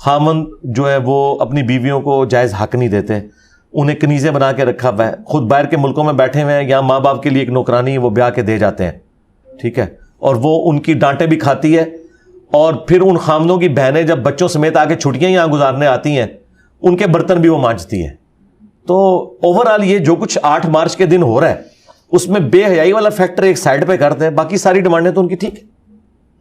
خامند جو ہے وہ اپنی بیویوں کو جائز حق نہیں دیتے, انہیں کنیزیں بنا کے رکھا ہوا ہے. خود باہر کے ملکوں میں بیٹھے ہوئے ہیں, یہاں ماں باپ کے لیے ایک نوکرانی ہے وہ بیاہ کے دے جاتے ہیں, ٹھیک ہے, اور وہ ان کی ڈانٹیں بھی کھاتی ہے. اور پھر ان خامدوں کی بہنیں جب بچوں سمیت آ کے چھٹیاں یہاں گزارنے آتی ہیں ان کے برتن بھی وہ مانجتی ہیں. تو اوور آل یہ جو کچھ 8 مارچ کے دن ہو رہا ہے اس میں بے حیائی والا فیکٹر ایک سائڈ پہ کرتے ہیں, باقی ساری ڈیمانڈیں تو ان کی ٹھیک ہے.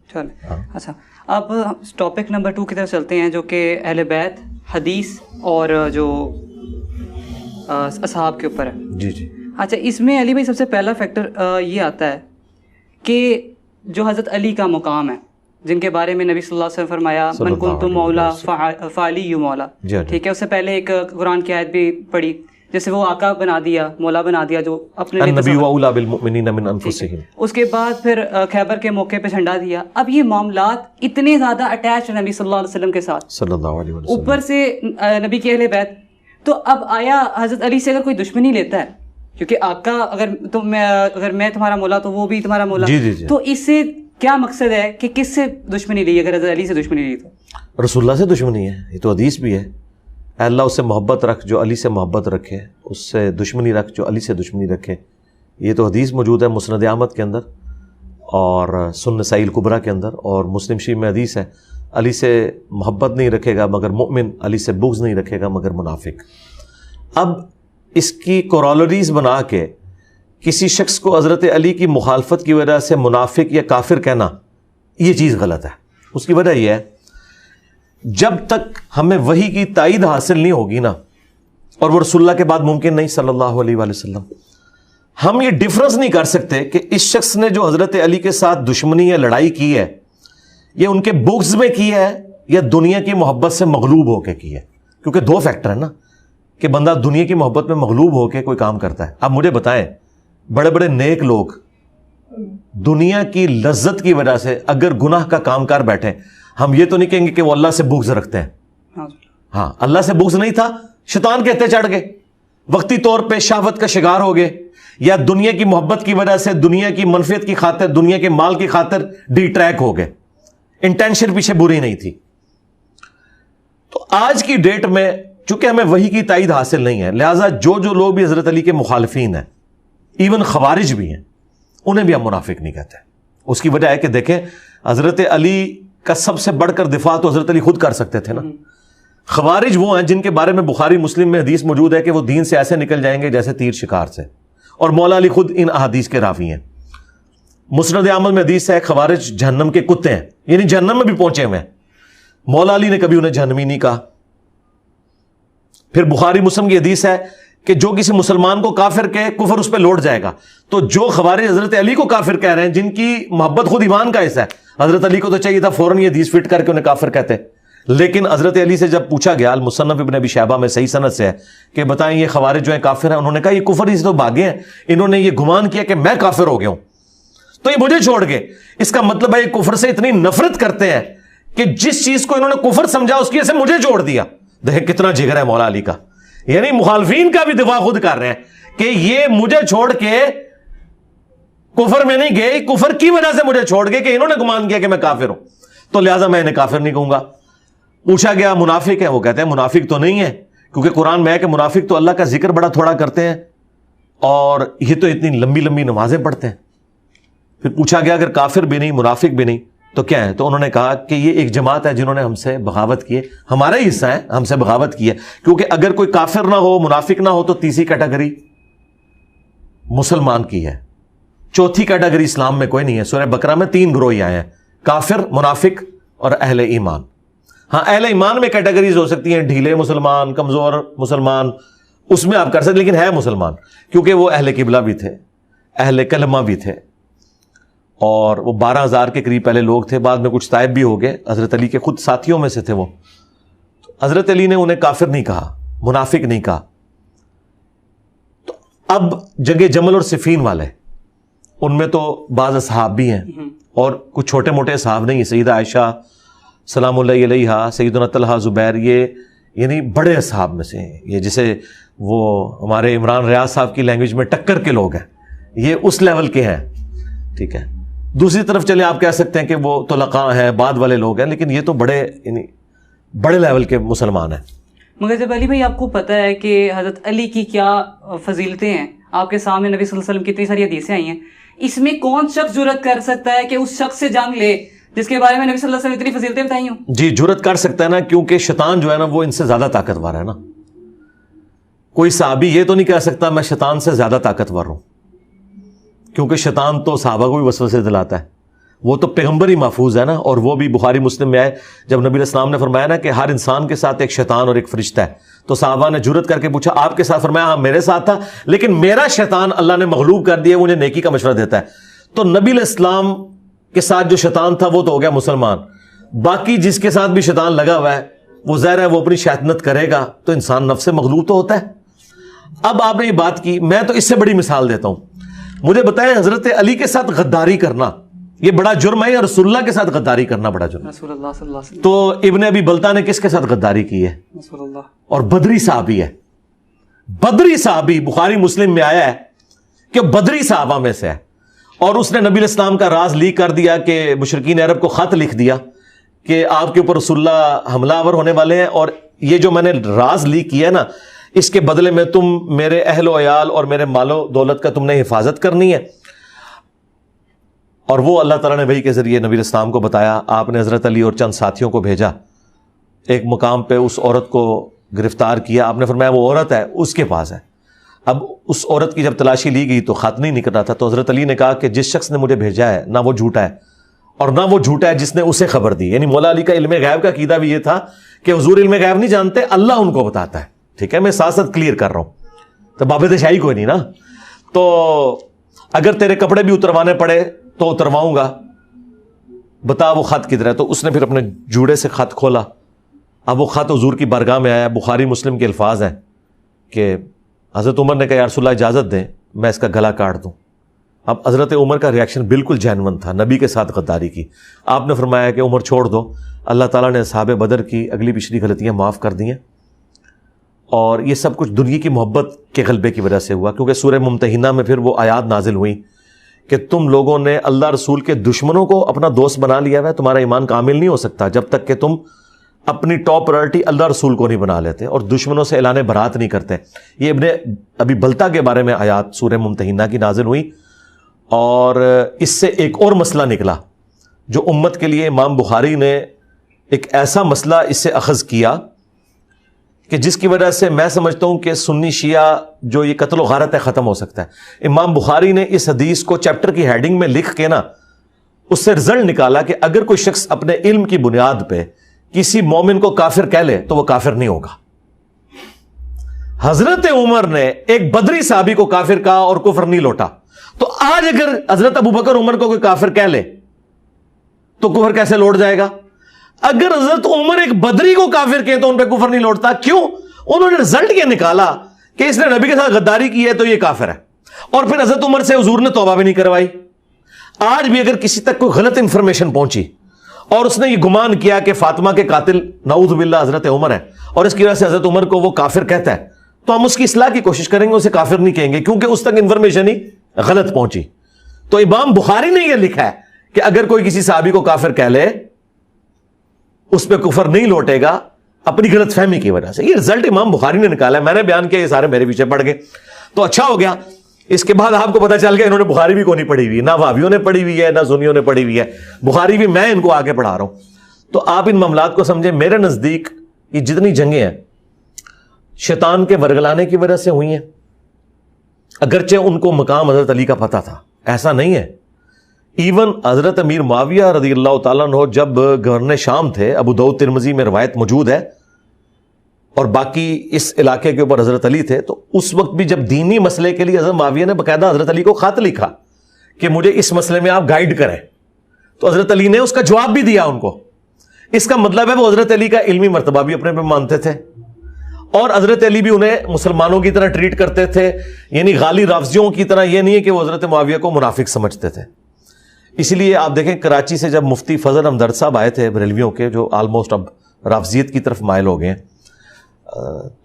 چلیں اچھا اب ٹاپک نمبر 2 کی طرف چلتے ہیں, جو کہ اہل بیت, حدیث اور جو اصحاب کے اوپر ہے.
جی جی.
اچھا اس میں علی بھائی سب سے پہلا فیکٹر یہ آتا ہے کہ جو حضرت علی کا مقام ہے, جن کے بارے میں نبی صلی اللہ علیہ وسلم فرمایا من کنت مولا فعلی مولا, ٹھیک ہے. اس سے پہلے ایک قرآن کی آیت بھی پڑھی جیسے وہ آقا بنا دیا, مولا بنا دیا, جو اپنے
النبی اولی بالمؤمنین من انفسہم.
اس کے بعد پھر خیبر کے موقع پہ جھنڈا دیا. اب یہ معاملات اتنے زیادہ اٹیچ نبی صلی اللہ علیہ وسلم کے ساتھ,
صلی اللہ علیہ وسلم,
اوپر سے نبی کے اہل بیت, تو اب آیا حضرت علی سے اگر کوئی دشمنی لیتا ہے, کیونکہ آقا اگر میں تمہارا مولا تو وہ بھی تمہارا مولا, تو اس سے کیا مقصد ہے کہ کس سے دشمنی لی؟ اگر حضرت علی سے دشمنی لی تو
رسول اللہ سے دشمنی ہے. یہ تو حدیث بھی ہے, اے اللہ اس سے محبت رکھ جو علی سے محبت رکھے, اس سے دشمنی رکھ جو علی سے دشمنی رکھے. یہ تو حدیث موجود ہے مسند احمد کے اندر اور سنن نسائی الکبریٰ کے اندر, اور مسلم شریف میں حدیث ہے علی سے محبت نہیں رکھے گا مگر مؤمن, علی سے بغض نہیں رکھے گا مگر منافق. اب اس کی کورالریز بنا کے کسی شخص کو حضرت علی کی مخالفت کی وجہ سے منافق یا کافر کہنا, یہ چیز غلط ہے. اس کی وجہ یہ ہے جب تک ہمیں وحی کی تائید حاصل نہیں ہوگی نا, اور وہ رسول اللہ کے بعد ممکن نہیں صلی اللہ علیہ وآلہ وسلم, ہم یہ ڈفرنس نہیں کر سکتے کہ اس شخص نے جو حضرت علی کے ساتھ دشمنی یا لڑائی کی ہے یہ ان کے بغض میں کی ہے یا دنیا کی محبت سے مغلوب ہو کے کی ہے. کیونکہ دو فیکٹر ہیں نا کہ بندہ دنیا کی محبت میں مغلوب ہو کے کوئی کام کرتا ہے. اب مجھے بتائیں, بڑے بڑے نیک لوگ دنیا کی لذت کی وجہ سے اگر گناہ کا کام کر بیٹھے, ہم یہ تو نہیں کہیں گے کہ وہ اللہ سے بغض رکھتے ہیں. ہاں, اللہ سے بغض نہیں تھا, شیطان کہتے چڑھ گئے, وقتی طور پہ شہوت کا شکار ہو گئے, یا دنیا کی محبت کی وجہ سے دنیا کی منفعت کی خاطر, دنیا کے مال کی خاطر ڈی ٹریک ہو گئے, انٹینشن پیچھے بری نہیں تھی. تو آج کی ڈیٹ میں چونکہ ہمیں وحی کی تائید حاصل نہیں ہے, لہٰذا جو لوگ بھی حضرت علی کے مخالفین ہیں, ایون خوارج بھی ہیں, انہیں بھی ہم منافق نہیں کہتے. اس کی وجہ ہے کہ دیکھیں حضرت علی کا سب سے بڑھ کر دفاع تو حضرت علی خود کر سکتے تھے نا. خوارج وہ ہیں جن کے بارے میں بخاری مسلم میں حدیث موجود ہے کہ وہ دین سے ایسے نکل جائیں گے جیسے تیر شکار سے, اور مولا علی خود ان احادیث کے راوی ہیں. مسند احمد میں حدیث ہے خوارج جہنم کے کتے ہیں, یعنی جہنم میں بھی پہنچے ہوئے ہیں. مولا علی نے کبھی انہیں جہنمی نہیں کہا. پھر بخاری مسلم کی حدیث ہے کہ جو کسی مسلمان کو کافر کہے کفر اس پہ لوٹ جائے گا. تو جو خوارج حضرت علی کو کافر کہہ رہے ہیں, جن کی محبت خود ایمان کا حصہ ہے, حضرت علی کو تو چاہیے تھا فوراً یہ حدیث فٹ کر کے انہیں کافر کہتے. لیکن حضرت علی سے جب پوچھا گیا, المصنف ابن ابی شیبہ میں صحیح سند سے ہے کہ بتائیں یہ خوارج جو ہیں کافر ہیں, انہوں نے کہا یہ کفر ہی سے تو بھاگے ہیں, انہوں نے یہ گمان کیا کہ میں کافر ہو گیا ہوں تو یہ مجھے چھوڑ گئے. اس کا مطلب ہے یہ کفر سے اتنی نفرت کرتے ہیں کہ جس چیز کو انہوں نے کفر سمجھا اس کی وجہ سے مجھے چھوڑ دیا. دیکھیں کتنا جگر ہے مولا علی کا, یعنی مخالفین کا بھی دفاع خود کر رہے ہیں کہ یہ مجھے چھوڑ کے کفر میں نہیں گئے, کفر کی وجہ سے مجھے چھوڑ گئے کہ انہوں نے گمان کیا کہ میں کافر ہوں, تو لہٰذا میں انہیں کافر نہیں کہوں گا. پوچھا گیا منافق ہے, وہ کہتے ہیں منافق تو نہیں ہے, کیونکہ قرآن میں ہے کہ منافق تو اللہ کا ذکر بڑا تھوڑا کرتے ہیں اور یہ تو اتنی لمبی لمبی نمازیں پڑھتے ہیں. پھر پوچھا گیا اگر کافر بھی نہیں منافق بھی نہیں تو کیا ہے, تو انہوں نے کہا کہ یہ ایک جماعت ہے جنہوں نے ہم سے بغاوت کی ہے, ہمارا ہی حصہ ہے, ہم سے بغاوت کی ہے. کیونکہ اگر کوئی کافر نہ ہو منافق نہ ہو تو تیسری کیٹیگری مسلمان کی ہے, چوتھی کیٹیگری اسلام میں کوئی نہیں ہے. سورہ بقرہ میں 3 گروہ آئے ہیں, کافر, منافق اور اہل ایمان. ہاں اہل ایمان میں کیٹیگریز ہو سکتی ہیں, ڈھیلے مسلمان, کمزور مسلمان, اس میں آپ کر سکتے, لیکن ہے مسلمان کیونکہ وہ اہل قبلہ بھی تھے, اہل کلمہ بھی تھے, اور وہ 12,000 کے قریب پہلے لوگ تھے, بعد میں کچھ طائب بھی ہو گئے, حضرت علی کے خود ساتھیوں میں سے تھے وہ. تو حضرت علی نے انہیں کافر نہیں کہا, منافق نہیں کہا. تو اب جنگ جمل اور صفین والے, ان میں تو بعض اصحاب بھی ہیں اور کچھ چھوٹے موٹے اصحاب نہیں ہیں. سیدہ عائشہ سلام اللہ علیہا, سیدنا طلحہ, زبیر, یہ یعنی بڑے اصحاب میں سے ہیں. یہ جسے وہ ہمارے عمران ریاض صاحب کی لینگویج میں ٹکر کے لوگ ہیں, یہ اس لیول کے ہیں. ٹھیک ہے, دوسری طرف چلے آپ کہہ سکتے ہیں کہ وہ طلقاء ہیں, بعد والے لوگ ہیں, لیکن یہ تو بڑے یعنی بڑے لیول کے مسلمان ہیں.
مگر جب علی بھائی آپ کو پتہ ہے کہ حضرت علی کی کیا فضیلتیں ہیں, آپ کے سامنے نبی صلی اللہ علیہ وسلم کی اتنی ساری حدیثیں آئی ہیں, اس میں کون شخص جرأت کر سکتا ہے کہ اس شخص سے جنگ لے جس کے بارے میں نبی صلی اللہ علیہ وسلم اتنی فضیلتیں بتائی ہوں؟
جی جرأت کر سکتا ہے نا, کیونکہ شیطان جو ہے نا وہ ان سے زیادہ طاقتور ہے نا. کوئی صحابی یہ تو نہیں کہہ سکتا میں شیطان سے زیادہ طاقتور ہوں, کیونکہ شیطان تو صحابہ کو بھی وسوسے دلاتا ہے, وہ تو پیغمبر ہی محفوظ ہے نا. اور وہ بھی بخاری مسلم میں آئے جب نبی علیہ السلام نے فرمایا نا کہ ہر انسان کے ساتھ ایک شیطان اور ایک فرشتہ ہے, تو صحابہ نے جرأت کر کے پوچھا آپ کے ساتھ؟ فرمایا ہاں میرے ساتھ تھا, لیکن میرا شیطان اللہ نے مغلوب کر دیا, مجھے نیکی کا مشورہ دیتا ہے. تو نبی علیہ السلام کے ساتھ جو شیطان تھا وہ تو ہو گیا مسلمان, باقی جس کے ساتھ بھی شیطان لگا ہوا ہے وہ ظاہر ہے وہ اپنی شیطنت کرے گا, تو انسان نفس سے مغلوب تو ہوتا ہے. اب آپ نے یہ بات کی, میں تو اس سے بڑی مثال دیتا ہوں. مجھے بتائیں حضرت علی کے ساتھ غداری کرنا یہ بڑا جرم ہے, یا رسول اللہ کے ساتھ غداری کرنا بڑا جرم ہے؟
رسول اللہ صلی اللہ علیہ وسلم.
تو ابن ابی بلتا نے کس کے ساتھ غداری کی ہے؟
رسول اللہ.
اور بدری صحابی ہے, بدری صحابی, بخاری مسلم میں آیا ہے کہ بدری صحابہ میں سے ہے, اور اس نے نبی علیہ السلام کا راز لیک کر دیا کہ مشرکین عرب کو خط لکھ دیا کہ آپ کے اوپر رسول اللہ حملہ آور ہونے والے ہیں, اور یہ جو میں نے راز لیک کیا ہے نا اس کے بدلے میں تم میرے اہل و عیال اور میرے مال و دولت کا تم نے حفاظت کرنی ہے. اور وہ اللہ تعالیٰ نے وحی کے ذریعے نبی علیہ السلام کو بتایا. آپ نے حضرت علی اور چند ساتھیوں کو بھیجا, ایک مقام پہ اس عورت کو گرفتار کیا. آپ نے فرمایا وہ عورت ہے, اس کے پاس ہے. اب اس عورت کی جب تلاشی لی گئی تو خط نہیں نکل رہا تھا, تو حضرت علی نے کہا کہ جس شخص نے مجھے بھیجا ہے نہ وہ جھوٹا ہے اور نہ وہ جھوٹا ہے جس نے اسے خبر دی. یعنی مولا علی کا علم غیب کا عقیدہ بھی یہ تھا کہ حضور علم غیب نہیں جانتے, اللہ ان کو بتاتا ہے. ٹھیک ہے, میں ساتھ ساتھ کلیئر کر رہا ہوں. تو بابد شاہی کوئی نہیں نا, تو اگر تیرے کپڑے بھی اتروانے پڑے تو اترواؤں گا, بتا وہ خط کدھر ہے. تو اس نے پھر اپنے جوڑے سے خط کھولا. اب وہ خط حضور کی بارگاہ میں آیا. بخاری مسلم کے الفاظ ہیں کہ حضرت عمر نے کہا یا رسول اللہ اجازت دیں میں اس کا گلا کاٹ دوں. اب حضرت عمر کا ریاکشن بالکل جینون تھا, نبی کے ساتھ غداری کی. آپ نے فرمایا کہ عمر چھوڑ دو, اللہ تعالیٰ نے اصحاب بدر کی اگلی پچھلی غلطیاں معاف کر دی ہیں, اور یہ سب کچھ دنیا کی محبت کے غلبے کی وجہ سے ہوا. کیونکہ سورہ ممتحنہ میں پھر وہ آیات نازل ہوئی کہ تم لوگوں نے اللہ رسول کے دشمنوں کو اپنا دوست بنا لیا ہے, تمہارا ایمان کامل نہیں ہو سکتا جب تک کہ تم اپنی ٹاپ پرائرٹی اللہ رسول کو نہیں بنا لیتے اور دشمنوں سے اعلان برات نہیں کرتے. یہ ابن ابی بلتہ کے بارے میں آیات سورہ ممتحنہ کی نازل ہوئی, اور اس سے ایک اور مسئلہ نکلا جو امت کے لیے امام بخاری نے ایک ایسا مسئلہ اس سے اخذ کیا کہ جس کی وجہ سے میں سمجھتا ہوں کہ سنی شیعہ جو یہ قتل و غارت ہے ختم ہو سکتا ہے. امام بخاری نے اس حدیث کو چیپٹر کی ہیڈنگ میں لکھ کے نا اس سے رزلٹ نکالا کہ اگر کوئی شخص اپنے علم کی بنیاد پہ کسی مومن کو کافر کہہ لے تو وہ کافر نہیں ہوگا. حضرت عمر نے ایک بدری صحابی کو کافر کہا اور کفر نہیں لوٹا, تو آج اگر حضرت ابوبکر عمر کو کوئی کافر کہہ لے تو کفر کیسے لوٹ جائے گا؟ اگر حضرت عمر ایک بدری کو کافر کہے تو ان پہ کفر نہیں لوٹتا. کیوں؟ انہوں نے رزلٹ یہ نکالا کہ اس نے نبی کے ساتھ غداری کی ہے تو یہ کافر ہے, اور پھر حضرت عمر سے حضور نے توبہ بھی نہیں کروائی. آج بھی اگر کسی تک کوئی غلط انفارمیشن پہنچی اور اس نے یہ گمان کیا کہ فاطمہ کے قاتل نعوذ باللہ حضرت عمر ہے اور اس کی وجہ سے حضرت عمر کو وہ کافر کہتا ہے, تو ہم اس کی اصلاح کی کوشش کریں گے, اسے کافر نہیں کہیں گے کیونکہ اس تک انفارمیشن ہی غلط پہنچی. تو امام بخاری نے یہ لکھا ہے کہ اگر کوئی کسی صحابی کو کافر کہہ لے اس پہ کفر نہیں لوٹے گا اپنی غلط فہمی کی وجہ سے. یہ رزلٹ امام بخاری نے نکالا ہے, میں نے بیان کیا, یہ سارے میرے پیچھے پڑ گئے. تو اچھا ہو گیا, اس کے بعد آپ کو پتا چل گیا انہوں نے بخاری بھی کو نہیں پڑھی ہوئی, نہ وہابیوں نے پڑھی ہوئی ہے نہ سنیوں نے پڑھی ہوئی ہے. بخاری بھی میں ان کو آگے پڑھا رہا ہوں. تو آپ ان معاملات کو سمجھیں. میرے نزدیک یہ جتنی جنگیں ہیں شیطان کے ورگلانے کی وجہ سے ہوئی ہیں, اگرچہ ان کو مقام حضرت علی کا پتہ تھا, ایسا نہیں ہے. ایون حضرت امیر معاویہ رضی اللہ تعالیٰ عنہ جب گورنر شام تھے, ابو داؤد ترمذی میں روایت موجود ہے, اور باقی اس علاقے کے اوپر حضرت علی تھے, تو اس وقت بھی جب دینی مسئلے کے لیے حضرت معاویہ نے باقاعدہ حضرت علی کو خط لکھا کہ مجھے اس مسئلے میں آپ گائیڈ کریں, تو حضرت علی نے اس کا جواب بھی دیا ان کو. اس کا مطلب ہے وہ حضرت علی کا علمی مرتبہ بھی اپنے پہ مانتے تھے, اور حضرت علی بھی انہیں مسلمانوں کی طرح ٹریٹ کرتے تھے. یعنی غالی رافضیوں کی طرح یہ نہیں ہے کہ وہ حضرت معاویہ کو منافق سمجھتے تھے. اسی لیے آپ دیکھیں کراچی سے جب مفتی فضل ہمدرد صاحب آئے تھے بریلویوں کے, جو آلموسٹ اب رافضیت کی طرف مائل ہو گئے ہیں,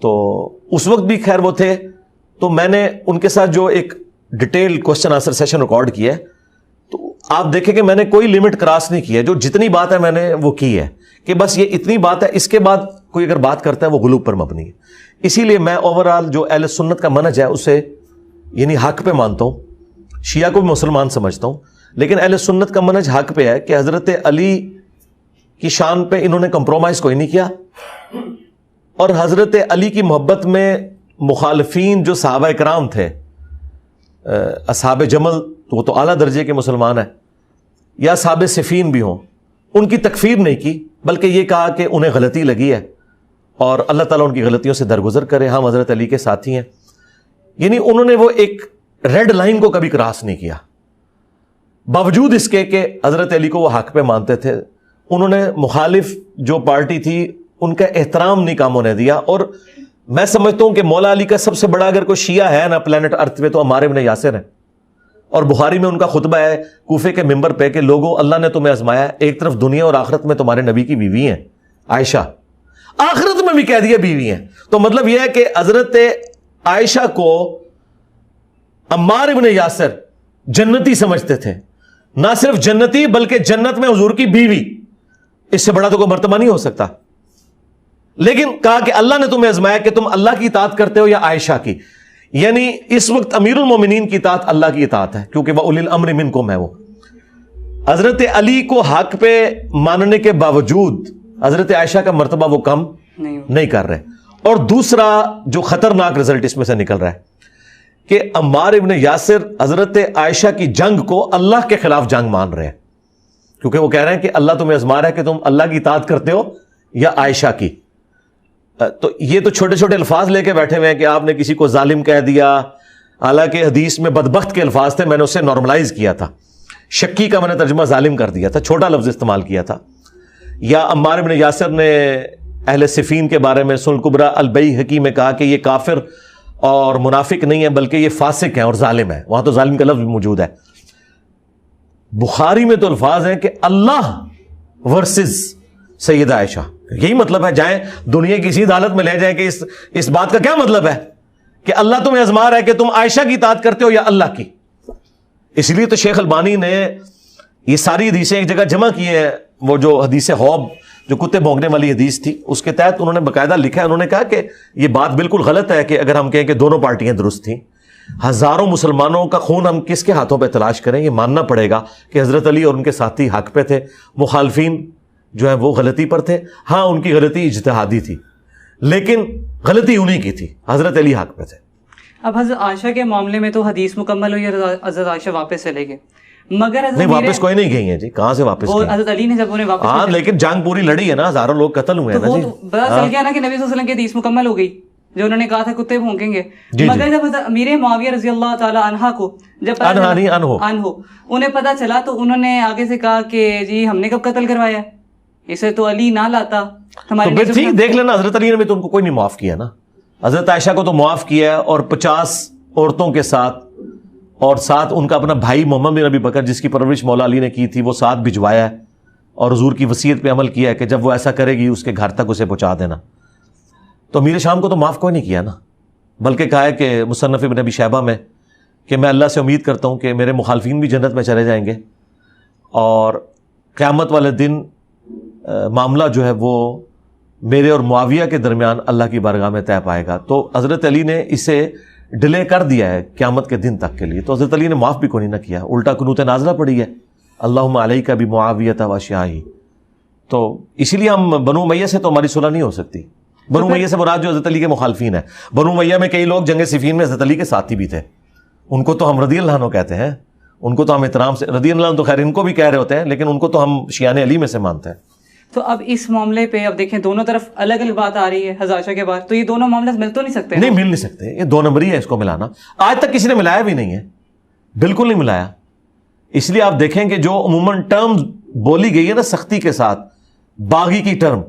تو اس وقت بھی خیر وہ تھے, تو میں نے ان کے ساتھ جو ایک detail question answer session record کیا ہے, تو آپ دیکھیں کہ میں نے کوئی لمٹ کراس نہیں کی ہے. جو جتنی بات ہے میں نے وہ کی ہے کہ بس یہ اتنی بات ہے, اس کے بعد کوئی اگر بات کرتا ہے وہ غلو پر مبنی ہے. اسی لیے میں اوورآل جو اہل سنت کا منہج ہے اسے یعنی حق پہ مانتا ہوں. شیعہ کو بھی مسلمان سمجھتا ہوں, لیکن اہل سنت کا منہج حق پہ ہے کہ حضرت علی کی شان پہ انہوں نے کمپرومائز کوئی نہیں کیا, اور حضرت علی کی محبت میں مخالفین جو صحابہ کرام تھے, اصحاب جمل وہ تو اعلیٰ درجے کے مسلمان ہیں, یا اصحاب صفین بھی ہوں, ان کی تکفیر نہیں کی, بلکہ یہ کہا کہ انہیں غلطی لگی ہے اور اللہ تعالیٰ ان کی غلطیوں سے درگزر کرے, ہم حضرت علی کے ساتھی ہیں. یعنی انہوں نے وہ ایک ریڈ لائن کو کبھی کراس نہیں کیا, باوجود اس کے کہ حضرت علی کو وہ حق پہ مانتے تھے. انہوں نے مخالف جو پارٹی تھی ان کا احترام نہیں کام ہونے دیا. اور میں سمجھتا ہوں کہ مولا علی کا سب سے بڑا اگر کوئی شیعہ ہے نا پلانٹ ارتھ پہ تو عمار ابن یاسر ہے. اور بخاری میں ان کا خطبہ ہے کوفے کے ممبر پہ کہ لوگوں اللہ نے تمہیں آزمایا, ایک طرف دنیا اور آخرت میں تمہارے نبی کی بیوی ہیں عائشہ, آخرت میں بھی کہہ دیا بیوی ہیں. تو مطلب یہ ہے کہ حضرت عائشہ کو عمار ابن یاسر جنتی سمجھتے تھے, نہ صرف جنتی بلکہ جنت میں حضور کی بیوی. اس سے بڑا تو کوئی مرتبہ نہیں ہو سکتا. لیکن کہا کہ اللہ نے تمہیں آزمایا کہ تم اللہ کی اطاعت کرتے ہو یا عائشہ کی. یعنی اس وقت امیر المومنین کی اطاعت اللہ کی اطاعت ہے, کیونکہ وہ اولی الامر منکم ہے. وہ حضرت علی کو حق پہ ماننے کے باوجود حضرت عائشہ کا مرتبہ وہ کم نہیں کر رہے. اور دوسرا جو خطرناک رزلٹ اس میں سے نکل رہا ہے کہ عمار ابن یاسر حضرت عائشہ کی جنگ کو اللہ کے خلاف جنگ مان رہے ہیں. کیونکہ وہ کہہ رہے ہیں کہ اللہ تمہیں آزما رہا ہے کہ تم اللہ کی اطاعت کرتے ہو یا عائشہ کی. تو یہ تو چھوٹے چھوٹے الفاظ لے کے بیٹھے ہوئے ہیں کہ آپ نے کسی کو ظالم کہہ دیا، حالانکہ حدیث میں بدبخت کے الفاظ تھے، میں نے اسے نارملائز کیا تھا. شکی کا میں نے ترجمہ ظالم کر دیا تھا، چھوٹا لفظ استعمال کیا تھا. یا عمار بن یاسر نے اہل صفین کے بارے میں سنن الکبریٰ البیہقی میں کہا کہ یہ کافر اور منافق نہیں ہے بلکہ یہ فاسق ہیں اور ظالم ہے. وہاں تو ظالم کا لفظ بھی موجود ہے. بخاری میں تو الفاظ ہیں کہ اللہ ورسز سیدہ عائشہ. یہی مطلب ہے، جائیں دنیا کی اسی عدالت میں لے جائیں کہ اس بات کا کیا مطلب ہے کہ اللہ تمہیں آزما رہا ہے کہ تم عائشہ کی اطاعت کرتے ہو یا اللہ کی. اس لیے تو شیخ البانی نے یہ ساری حدیثیں ایک جگہ جمع کی ہیں. وہ جو حدیث حوب جو کتے بھونکنے والی حدیث تھی، اس کے تحت انہوں نے باقاعدہ لکھا ہے. انہوں نے کہا کہ یہ بات بالکل غلط ہے کہ اگر ہم کہیں کہ دونوں پارٹیاں درست تھیں. ہزاروں مسلمانوں کا خون ہم کس کے ہاتھوں پہ تلاش کریں؟ یہ ماننا پڑے گا کہ حضرت علی اور ان کے ساتھی حق پہ تھے، مخالفین جو ہے وہ غلطی پر تھے. ہاں ان کی غلطی اجتہادی تھی لیکن غلطی انہی کی تھی، حضرت علی حق پہ تھے.
اب حضرت عائشہ کے معاملے میں تو حدیث مکمل ہوئی، حضرت عائشہ واپس چلے گئے، مگر
نہیں واپس کوئی نہیں گئی ہیں جی. کہاں سے واپس گئی؟
حضرت علی نے جب انہیں واپس،
ہاں لیکن جنگ پوری لڑی ہے نا، ہزاروں لوگ قتل ہوئے ہیں نا جی.
پتا چل گیا نا کہ نبی صلی اللہ علیہ وسلم کی حدیث مکمل ہو گئی جو انہوں نے کہا تھا کتے بھونکیں گے. مگر جب امیر معاویہ رضی اللہ تعالی عنہ کو جب انہیں پتا چلا تو انہوں نے آگے سے کہا کہ جی ہم نے کب قتل کروایا، اسے تو علی نہ لاتا ہمارے.
تو ٹھیک دیکھ لینا، حضرت علی نے بھی تو ان کو کوئی نہیں معاف کیا نا. حضرت عائشہ کو تو معاف کیا ہے اور 50 عورتوں کے ساتھ، اور ساتھ ان کا اپنا بھائی محمد بن ابی بکر جس کی پرورش مولا علی نے کی تھی وہ ساتھ بھجوایا ہے، اور حضور کی وصیت پہ عمل کیا ہے کہ جب وہ ایسا کرے گی اس کے گھر تک اسے پہنچا دینا. تو امیر شام کو تو معاف کوئی نہیں کیا نا، بلکہ کہا ہے کہ مصنف ابن ابی شیبہ میں کہ میں اللہ سے امید کرتا ہوں کہ میرے مخالفین بھی جنت میں چلے جائیں گے، اور قیامت والے دن معاملہ جو ہے وہ میرے اور معاویہ کے درمیان اللہ کی بارگاہ میں طے پائے گا. تو حضرت علی نے اسے ڈیلے کر دیا ہے قیامت کے دن تک کے لیے. تو حضرت علی نے معاف بھی کوئی نہ کیا، الٹا قنوت نازلہ پڑی ہے اللہم علیک بمعاویۃ واشیعہ. تو اسی لیے ہم بنو امیہ سے تو ہماری صلح نہیں ہو سکتی. بنو امیہ سے مراد جو حضرت علی کے مخالفین ہیں. بنو امیہ میں کئی لوگ جنگ صفین میں حضرت علی کے ساتھی بھی تھے، ان کو تو ہم رضی اللہ عنہ کہتے ہیں، ان کو تو ہم احترام سے رضی اللہ عنہ تو خیر ان کو بھی کہہ رہے ہوتے ہیں، لیکن ان کو تو ہم شیعان علی میں سے مانتے ہیں.
تو اب اس معاملے پہ اب دیکھیں دونوں طرف الگ الگ بات آ رہی ہے حضرت عائشہ کے بعد، تو یہ دونوں معاملے مل تو نہیں سکتے؟
نہیں مل نہیں سکتے، یہ 2 نمبری ہے اس کو ملانا. آج تک کسی نے ملایا بھی نہیں ہے، بالکل نہیں ملایا. اس لیے آپ دیکھیں کہ جو عموماً ٹرم بولی گئی ہے نا سختی کے ساتھ، باغی کی ٹرم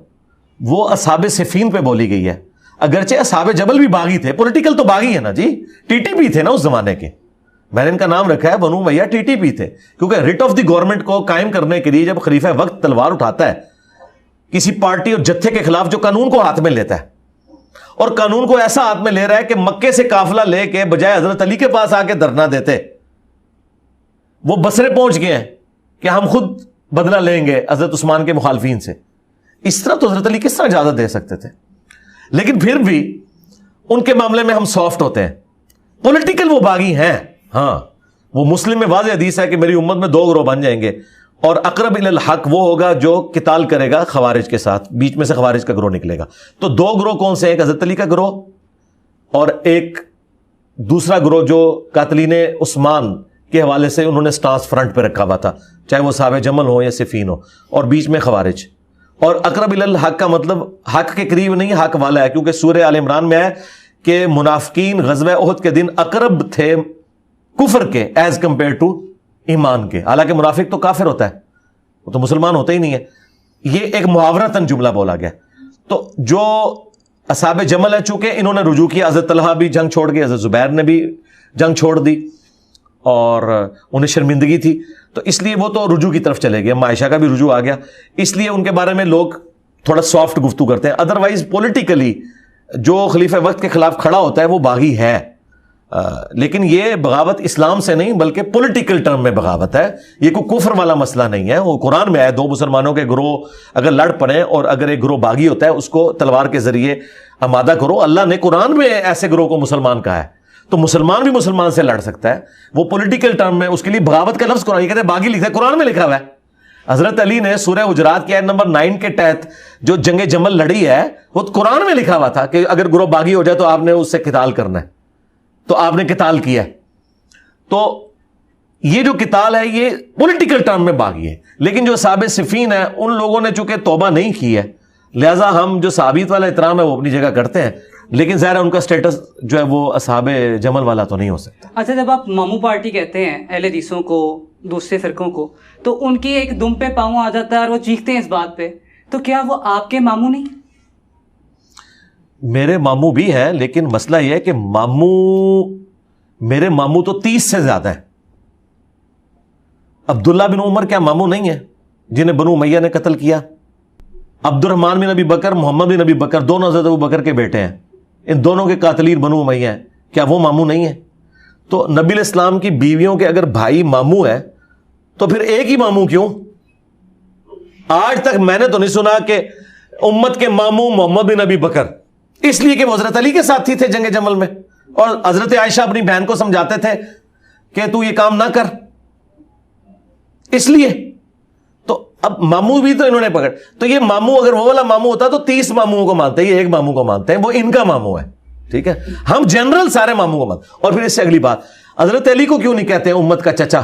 وہ اصحاب صفین پہ بولی گئی ہے. اگرچہ اصحاب جبل بھی باغی تھے، پولیٹیکل تو باغی ہے نا جی، ٹی ٹی پی تھے نا اس زمانے کے. میں نے ان کا نام رکھا ہے بنو امیہ ٹی ٹی پی تھے، کیونکہ ریٹ آف دی گورنمنٹ کو قائم کرنے کے لیے جب خلیفہ وقت تلوار اٹھاتا ہے کسی پارٹی اور جتھے کے خلاف جو قانون کو ہاتھ میں لیتا ہے، اور قانون کو ایسا ہاتھ میں لے رہا ہے کہ مکے سے قافلہ لے کے بجائے حضرت علی کے پاس آ کے دھرنا دیتے، وہ بصرے پہنچ گئے ہیں کہ ہم خود بدلہ لیں گے حضرت عثمان کے مخالفین سے. اس طرح تو حضرت علی کس طرح اجازت دے سکتے تھے؟ لیکن پھر بھی ان کے معاملے میں ہم سافٹ ہوتے ہیں. پولیٹیکل وہ باغی ہیں. ہاں وہ مسلم میں واضح حدیث ہے کہ میری امت میں 2 گروہ بن جائیں گے، اور اقرب الی الحق وہ ہوگا جو قتال کرے گا خوارج کے ساتھ، بیچ میں سے خوارج کا گروہ نکلے گا. تو 2 گروہ کون سے؟ ایک حضرت علی کا گروہ اور ایک دوسرا گروہ جو قاتلین عثمان کے حوالے سے انہوں نے سٹانس فرنٹ پہ رکھا ہوا تھا، چاہے وہ صحابہ جمل ہو یا صفین ہو، اور بیچ میں خوارج. اور اقرب الی الحق کا مطلب حق کے قریب نہیں، حق والا ہے، کیونکہ سورہ آل عمران میں ہے کہ منافقین غزوہ احد کے دن اقرب تھے کفر کے ایز کمپیئر ٹو ایمان کے. حالانکہ منافق تو کافر ہوتا ہے، وہ تو مسلمان ہوتا ہی نہیں ہے. یہ ایک محاورتاً جملہ بولا گیا. تو جو اصحاب جمل ہے چونکہ انہوں نے رجوع کیا، حضرت طلحہ بھی جنگ چھوڑ گئے، حضرت زبیر نے بھی جنگ چھوڑ دی اور انہیں شرمندگی تھی، تو اس لیے وہ تو رجوع کی طرف چلے گئے. عائشہ کا بھی رجوع آ گیا، اس لیے ان کے بارے میں لوگ تھوڑا سافٹ گفتگو کرتے ہیں. ادروائز پولیٹیکلی جو خلیفہ وقت کے خلاف کھڑا ہوتا ہے وہ باغی ہے، لیکن یہ بغاوت اسلام سے نہیں بلکہ پولیٹیکل ٹرم میں بغاوت ہے. یہ کوئی کفر والا مسئلہ نہیں ہے. وہ قرآن میں ہے 2 مسلمانوں کے گروہ اگر لڑ پڑیں اور اگر ایک گروہ باغی ہوتا ہے اس کو تلوار کے ذریعے آمادہ کرو. اللہ نے قرآن میں ایسے گروہ کو مسلمان کہا ہے، تو مسلمان بھی مسلمان سے لڑ سکتا ہے. وہ پولیٹیکل ٹرم میں اس کے لیے بغاوت کا لفظ قرآن، یہ کہتے ہیں باغی لکھا ہے، قرآن میں لکھا ہوا ہے. حضرت علی نے سورہ حجرات کی آیت نمبر 9 کے تحت جو جنگ جمل لڑی ہے وہ قرآن میں لکھا ہوا تھا کہ اگر گروہ باغی ہو جائے تو آپ نے اس سے قتال کرنا ہے، تو آپ نے قتال کیا ہے. تو یہ جو قتال ہے یہ پولیٹیکل ٹرم میں باغی ہے، لیکن جو اصحاب صفین ہیں ان لوگوں نے چونکہ توبہ نہیں کی ہے، لہٰذا ہم جو صحابیت والا احترام ہے وہ اپنی جگہ کرتے ہیں، لیکن ظاہر ہے ان کا سٹیٹس جو ہے وہ اصحاب جمل والا تو نہیں ہو سکتا۔
اچھا، جب آپ ماموں پارٹی کہتے ہیں اہل حدیثوں کو، دوسرے فرقوں کو، تو ان کی ایک دم پہ پاؤں آ جاتا ہے اور وہ چیختے ہیں اس بات پہ، تو کیا وہ آپ کے ماموں نہیں؟
میرے ماموں بھی ہیں، لیکن مسئلہ یہ ہے کہ میرے ماموں تو 30 سے زیادہ ہیں۔ عبداللہ بن عمر کیا ماموں نہیں ہیں جنہیں بنو امیہ نے قتل کیا؟ عبد الرحمن بن ابی بکر، محمد بن ابی بکر، دونوں حضرت ابو بکر کے بیٹے ہیں، ان دونوں کے قاتلین بنو امیہ ہیں، کیا وہ ماموں نہیں ہیں؟ تو نبی علیہ السلام کی بیویوں کے اگر بھائی ماموں ہیں تو پھر ایک ہی ماموں کیوں؟ آج تک میں نے تو نہیں سنا کہ امت کے ماموں محمد بن ابی بکر، اس لیے کہ وہ حضرت علی کے ساتھی تھے جنگ جمل میں، اور حضرت عائشہ اپنی بہن کو سمجھاتے تھے کہ تو یہ کام نہ کر، اس لیے تو اب ماموں بھی تو انہوں نے پکڑ، تو یہ ماموں اگر وہ والا ماموں ہوتا تو 30 ماموں کو مانتے ہیں، یہ ایک ماموں کو مانتے ہیں، وہ ان کا ماموں ہے، ٹھیک ہے؟ ہم جنرل سارے ماموں کو مانتے ہیں۔ اور پھر اس سے اگلی بات، حضرت علی کو کیوں نہیں کہتے ہیں امت کا چچا؟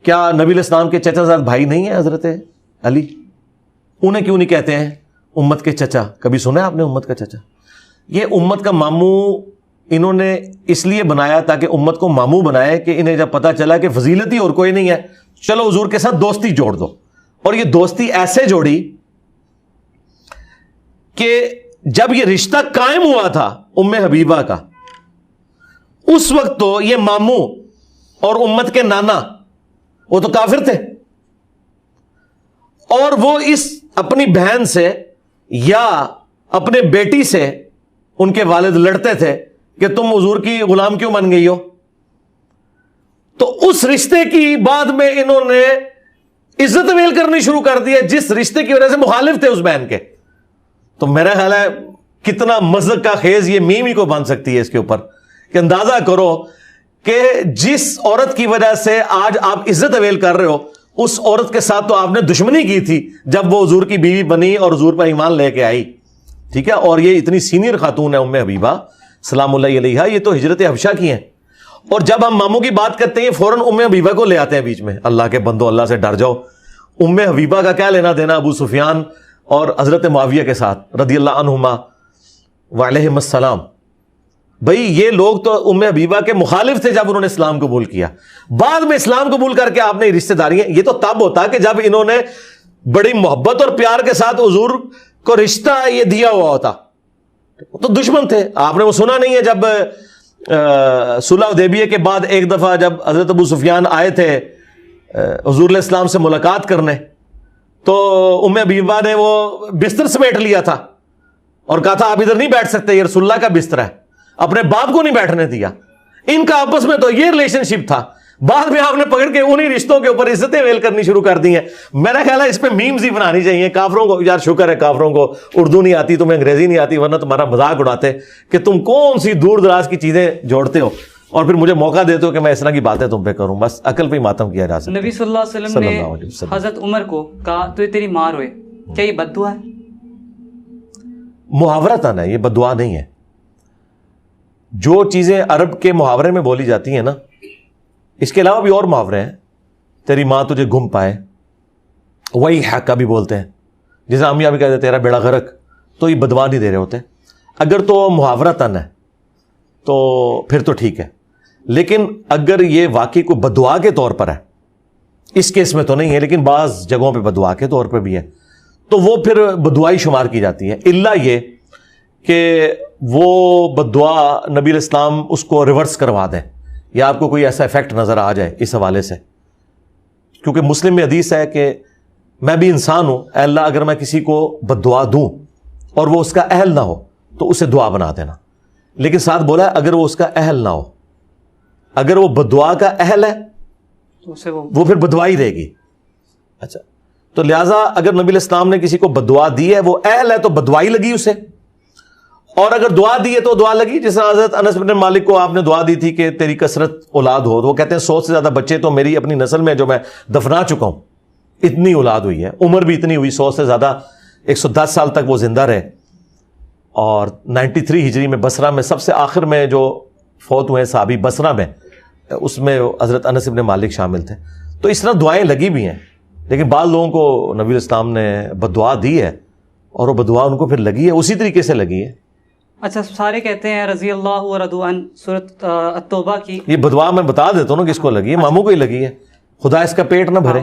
کیا نبی علیہ السلام کے چچا زاد بھائی نہیں ہیں حضرت علی؟ انہیں کیوں نہیں کہتے ہیں امت کے چچا؟ کبھی سنا ہے آپ نے امت کا چچا؟ یہ امت کا ماموں انہوں نے اس لیے بنایا تاکہ امت کو ماموں بنائے، کہ انہیں جب پتا چلا کہ فضیلتی اور کوئی نہیں ہے، چلو حضور کے ساتھ دوستی جوڑ دو۔ اور یہ دوستی ایسے جوڑی کہ جب یہ رشتہ قائم ہوا تھا ام حبیبہ کا، اس وقت تو یہ ماموں اور امت کے نانا وہ تو کافر تھے، اور وہ اس اپنی بہن سے یا اپنے بیٹی سے ان کے والد لڑتے تھے کہ تم حضور کی غلام کیوں بن گئی ہو۔ تو اس رشتے کی بعد میں انہوں نے عزت ویل کرنی شروع کر دی ہے جس رشتے کی وجہ سے مخالف تھے اس بہن کے۔ تو میرا خیال ہے کتنا مذہب کا خیز یہ میم ہی کو بن سکتی ہے اس کے اوپر، کہ اندازہ کرو کہ جس عورت کی وجہ سے آج آپ عزت ویل کر رہے ہو، اس عورت کے ساتھ تو آپ نے دشمنی کی تھی جب وہ حضور کی بیوی بنی اور حضور پر ایمان لے کے آئی، ٹھیک ہے؟ اور یہ اتنی سینئر خاتون ہے ام حبیبہ سلام اللہ علیہا، یہ تو ہجرت حبشہ کی ہیں، اور جب ہم ماموں کی بات کرتے ہیں فوراً ام حبیبہ کو لے آتے ہیں بیچ میں۔ اللہ کے بندو، اللہ سے ڈر جاؤ، ام حبیبہ کا کیا لینا دینا ابو سفیان اور حضرت معاویہ کے ساتھ رضی اللہ عنہما وعلیہم السلام؟ بھئی یہ لوگ تو ام حبیبہ کے مخالف تھے جب انہوں نے اسلام قبول کیا، بعد میں اسلام قبول کر کے آپ نے رشتہ داریاں، یہ تو تب ہوتا کہ جب انہوں نے بڑی محبت اور پیار کے ساتھ حضور کو رشتہ یہ دیا ہوا ہوتا، تو دشمن تھے۔ آپ نے وہ سنا نہیں ہے جب صلح حدیبیہ کے بعد ایک دفعہ جب حضرت ابو سفیان آئے تھے حضور علیہ السلام سے ملاقات کرنے، تو ام حبیبہ نے وہ بستر سمیٹ لیا تھا اور کہا تھا آپ ادھر نہیں بیٹھ سکتے، یہ رسول اللہ کا بستر ہے، اپنے باپ کو نہیں بیٹھنے دیا۔ ان کا آپس میں تو یہ ریلیشن شپ تھا، بعد میں آپ نے پکڑ کے انہی رشتوں کے اوپر عزتیں ویل کرنی شروع کر دی ہیں۔ میرا خیال ہے اس پہ میمز ہی بنانی چاہیے۔ کافروں کو یار شکر ہے کافروں کو اردو نہیں آتی، تمہیں انگریزی نہیں آتی، ورنہ تمہارا مذاق اڑاتے کہ تم کون سی دور دراز کی چیزیں جوڑتے ہو، اور پھر مجھے موقع دیتے ہو کہ میں اس طرح کی باتیں تم پہ کروں۔ بس عقل پہ ہی ماتم کیا جا سکتا ہے۔
نبی صلی اللہ علیہ وسلم نے حضرت عمر کو کہا تو یہ تیری مار ہوئے، کیا یہ بد دعا ہے؟
محاورتاً ہے، یہ بد دعا نہیں ہے۔ جو چیزیں عرب کے محاورے میں بولی جاتی ہیں نا، اس کے علاوہ بھی اور محاورے ہیں، تیری ماں تجھے گم پائے، وہی حق بھی بولتے ہیں، جیسے امیہ بھی کہتے ہیں تیرا بیڑا غرق، تو یہ بدوا نہیں دے رہے ہوتے۔ اگر تو محاورتاً ہے تو پھر تو ٹھیک ہے، لیکن اگر یہ واقعی کوئی بدعا کے طور پر ہے، اس کیس میں تو نہیں ہے لیکن بعض جگہوں پہ بدعا کے طور پہ بھی ہے، تو وہ پھر بدعائی شمار کی جاتی ہے، الا یہ کہ وہ بدعا نبی علیہ السلام اس کو ریورس کروا دیں، یا آپ کو کوئی ایسا افیکٹ نظر آ جائے اس حوالے سے، کیونکہ مسلم میں حدیث ہے کہ میں بھی انسان ہوں، اے اللہ اگر میں کسی کو بدعا دوں اور وہ اس کا اہل نہ ہو تو اسے دعا بنا دینا، لیکن ساتھ بولا ہے اگر وہ اس کا اہل نہ ہو، اگر وہ بدعا کا اہل ہے
تو اسے
وہ پھر بدعا دے گی۔ اچھا، تو لہٰذا اگر نبی علیہ السلام نے کسی کو بدعا دی ہے، وہ اہل ہے تو بدعا لگی اسے، اور اگر دعا دی ہے تو دعا لگی۔ جس طرح حضرت انس بن مالک کو آپ نے دعا دی تھی کہ تیری کثرت اولاد ہو، تو وہ کہتے ہیں 100 سے زیادہ بچے تو میری اپنی نسل میں جو میں دفنا چکا ہوں، اتنی اولاد ہوئی ہے، عمر بھی اتنی ہوئی، 100 سے زیادہ، 110 سال تک وہ زندہ رہے، اور 93 ہجری میں بصرہ میں سب سے آخر میں جو فوت ہوئے صحابی بصرہ میں، اس میں حضرت انس ابن مالک شامل تھے. تو اس طرح دعائیں لگی بھی ہیں, لیکن بعض لوگوں کو نبی الاسلام نے بدعا دی ہے اور وہ بدعا ان کو پھر لگی ہے, اسی طریقے سے لگی ہے.
اچھا, سارے کہتے ہیں رضی اللہ و رضوا عنہ سورۃ التوبہ کی,
یہ بدعا میں بتا دیتا ہوں نا کس کو لگی ہے, ماموں کو ہی لگی ہے, خدا اس کا پیٹ نہ بھرے.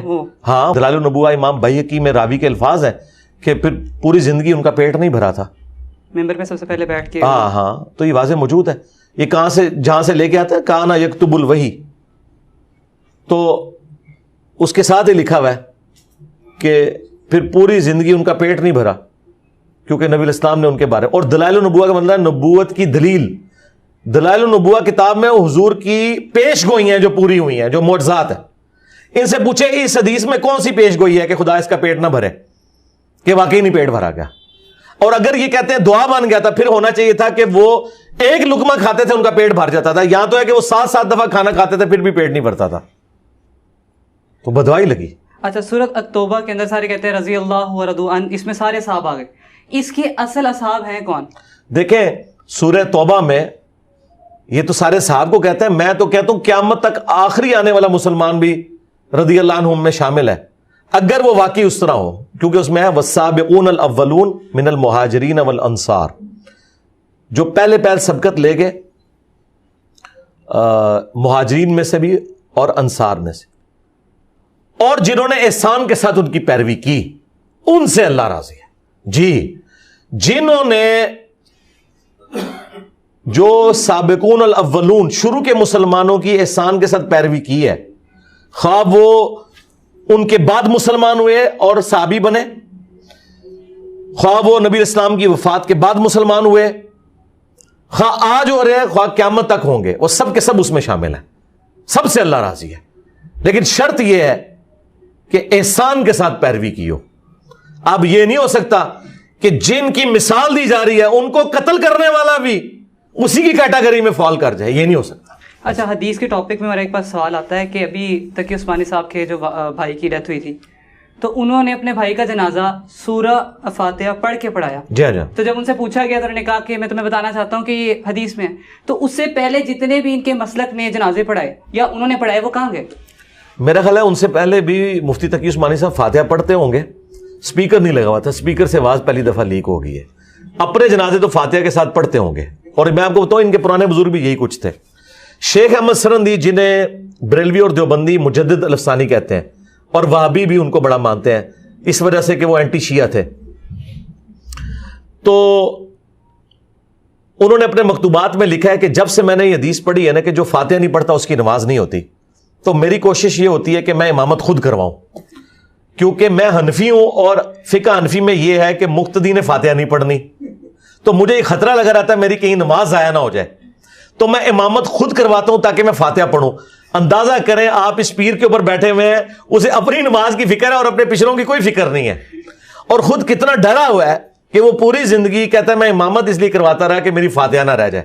ہاں, دلائل النبوہ امام بہقی میں راوی کے الفاظ ہیں کہ پھر پوری زندگی ان کا پیٹ نہیں بھرا تھا,
ممبر پہ سب سے پہلے بیٹھ کے.
ہاں, تو یہ واضح موجود ہے. یہ کہاں سے, جہاں سے لے کے آتا ہے کانا یکتب الوحی, تو اس کے ساتھ ہی لکھا ہوا ہے کہ پھر پوری زندگی ان کا پیٹ نہیں بھرا, کیونکہ نبی الاسلام نے ان کے بارے. اور دلائل النبوہ کا مطلب ہے نبوت کی دلیل. دلائل النبوہ کتاب میں حضور کی پیش گوئی ہیں جو پوری ہوئی ہیں, جو معجزات ہیں. ان سے پوچھے اس حدیث میں کون سی پیش گوئی ہے کہ خدا اس کا پیٹ نہ بھرے, کہ واقعی نہیں پیٹ بھرا گیا. اور اگر یہ کہتے ہیں دعا بن گیا تھا, پھر ہونا چاہیے تھا کہ وہ ایک لقمہ کھاتے تھے ان کا پیٹ بھر جاتا تھا. یہاں تو ہے کہ وہ 7 دفعہ کھانا کھاتے تھے پھر بھی پیٹ نہیں بھرتا تھا, تو بدوائی لگی.
اچھا, سورۃ التوبہ کے اندر سارے کہتے ہیں رضی اللہ و رضوا عنہ, اس میں سارے صحابہ آ گئے, اس کے اصل اصحاب ہیں کون؟
دیکھیں سورہ توبہ میں یہ تو سارے صحاب کو کہتے ہیں, میں تو کہتا ہوں قیامت تک آخری آنے والا مسلمان بھی رضی اللہ عنہم میں شامل ہے, اگر وہ واقعی اس طرح ہو, کیونکہ اس میں ہے والسابقون الاولون من المہاجرین والانصار, جو پہلے سبقت لے گئے مہاجرین میں سے بھی اور انصار میں سے, اور جنہوں نے احسان کے ساتھ ان کی پیروی کی, ان سے اللہ راضی ہے. جی, جنہوں نے جو سابقون الاولون شروع کے مسلمانوں کی احسان کے ساتھ پیروی کی ہے, خواہ وہ ان کے بعد مسلمان ہوئے اور صحابی بنے, خواہ وہ نبی اسلام کی وفات کے بعد مسلمان ہوئے, خواہ آج ہو رہے ہیں خواہ قیامت تک ہوں گے, وہ سب کے سب اس میں شامل ہیں, سب سے اللہ راضی ہے. لیکن شرط یہ ہے کہ احسان کے ساتھ پیروی کی ہو. اب یہ نہیں ہو سکتا کہ جن کی مثال دی جا رہی ہے ان کو قتل کرنے والا بھی اسی کی کیٹیگری میں فال کر جائے, یہ نہیں ہو سکتا.
اچھا, حدیث کے ٹاپک میں میرا ایک پاس سوال آتا ہے کہ ابھی تقی عثمانی صاحب کے جو بھائی کی ڈیتھ ہوئی تھی, تو انہوں نے اپنے بھائی کا جنازہ سورہ فاتحہ پڑھ کے پڑھایا.
جی جی.
تو جب ان سے پوچھا گیا تو انہوں نے کہا کہ میں تمہیں بتانا چاہتا ہوں کہ یہ حدیث میں ہے. تو اس سے پہلے جتنے بھی ان کے مسلک نے جنازے پڑھائے یا انہوں نے پڑھائے, وہ کہاں گئے؟
میرا خیال ہے ان سے پہلے بھی مفتی تقی عثمانی صاحب فاتحہ پڑھتے ہوں گے, اسپیکر نہیں لگا ہوا تھا, اسپیکر سے آواز پہلی دفعہ لیک ہو گئی ہے. اپنے جنازے تو فاتحہ کے ساتھ پڑھتے ہوں گے. اور میں آپ کو بتاؤں ان کے پرانے بزرگ بھی یہی کچھ تھے. شیخ احمد سرندی, جنہیں بریلوی اور دیوبندی مجدد الافسانی کہتے ہیں, اور وہابی بھی ان کو بڑا مانتے ہیں اس وجہ سے کہ وہ اینٹی شیعہ تھے, تو انہوں نے اپنے مکتوبات میں لکھا ہے کہ جب سے میں نے یہ حدیث پڑھی ہے نا کہ جو فاتحہ نہیں پڑھتا اس کی نماز نہیں ہوتی, تو میری کوشش یہ ہوتی ہے کہ میں امامت خود کرواؤں, کیونکہ میں حنفی ہوں اور فقہ حنفی میں یہ ہے کہ مقتدی نے فاتحہ نہیں پڑھنی, تو مجھے یہ خطرہ لگا رہتا ہے میری کہیں نماز ضائع نہ ہو جائے, تو میں امامت خود کرواتا ہوں تاکہ میں فاتحہ پڑھوں. اندازہ کریں آپ اس پیر کے اوپر بیٹھے ہوئے ہیں, اسے اپنی نماز کی فکر ہے اور اپنے پچھلوں کی کوئی فکر نہیں ہے, اور خود کتنا ڈرا ہوا ہے کہ وہ پوری زندگی کہتا ہے میں امامت اس لیے کرواتا رہا کہ میری فاتحہ نہ رہ جائے.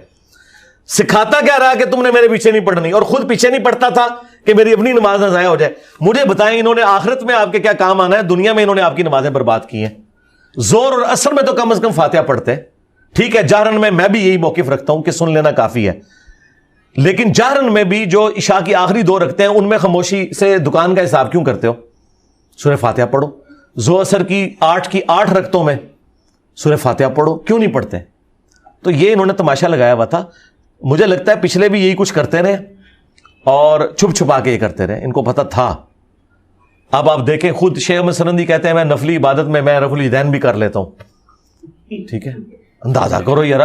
سکھاتا کیا رہا کہ تم نے میرے پیچھے نہیں پڑھنی, اور خود پیچھے نہیں پڑھتا تھا کہ میری اپنی نماز نہ ضائع ہو جائے. مجھے بتائیں انہوں نے آخرت میں آپ کے کیا کام آنا ہے, دنیا میں انہوں نے آپ کی نمازیں برباد کی ہیں. زور اور اثر میں تو کم از کم فاتحہ پڑھتے, ٹھیک ہے جہرن میں بھی یہی موقف رکھتا ہوں کہ سن لینا کافی ہے, لیکن جہرن میں بھی جو عشاء کی آخری 2 رکھتے ہیں ان میں خاموشی سے دکان کا حساب کیوں کرتے ہو؟ سورہ فاتحہ پڑھو. زو اثر کی 8 رکعتوں میں سورہ فاتحہ پڑھو, کیوں نہیں پڑھتے؟ تو یہ انہوں نے تماشا لگایا ہوا تھا. مجھے لگتا ہے پچھلے بھی یہی کچھ کرتے رہے اور چھپ چھپا کے یہ کرتے رہے, ان کو پتہ تھا. اب آپ دیکھیں خود شیخ احمد سرندی کہتے ہیں میں نفلی عبادت میں رفع الیدین بھی کر لیتا ہوں, ٹھیک ہے. اندازہ کرو یار,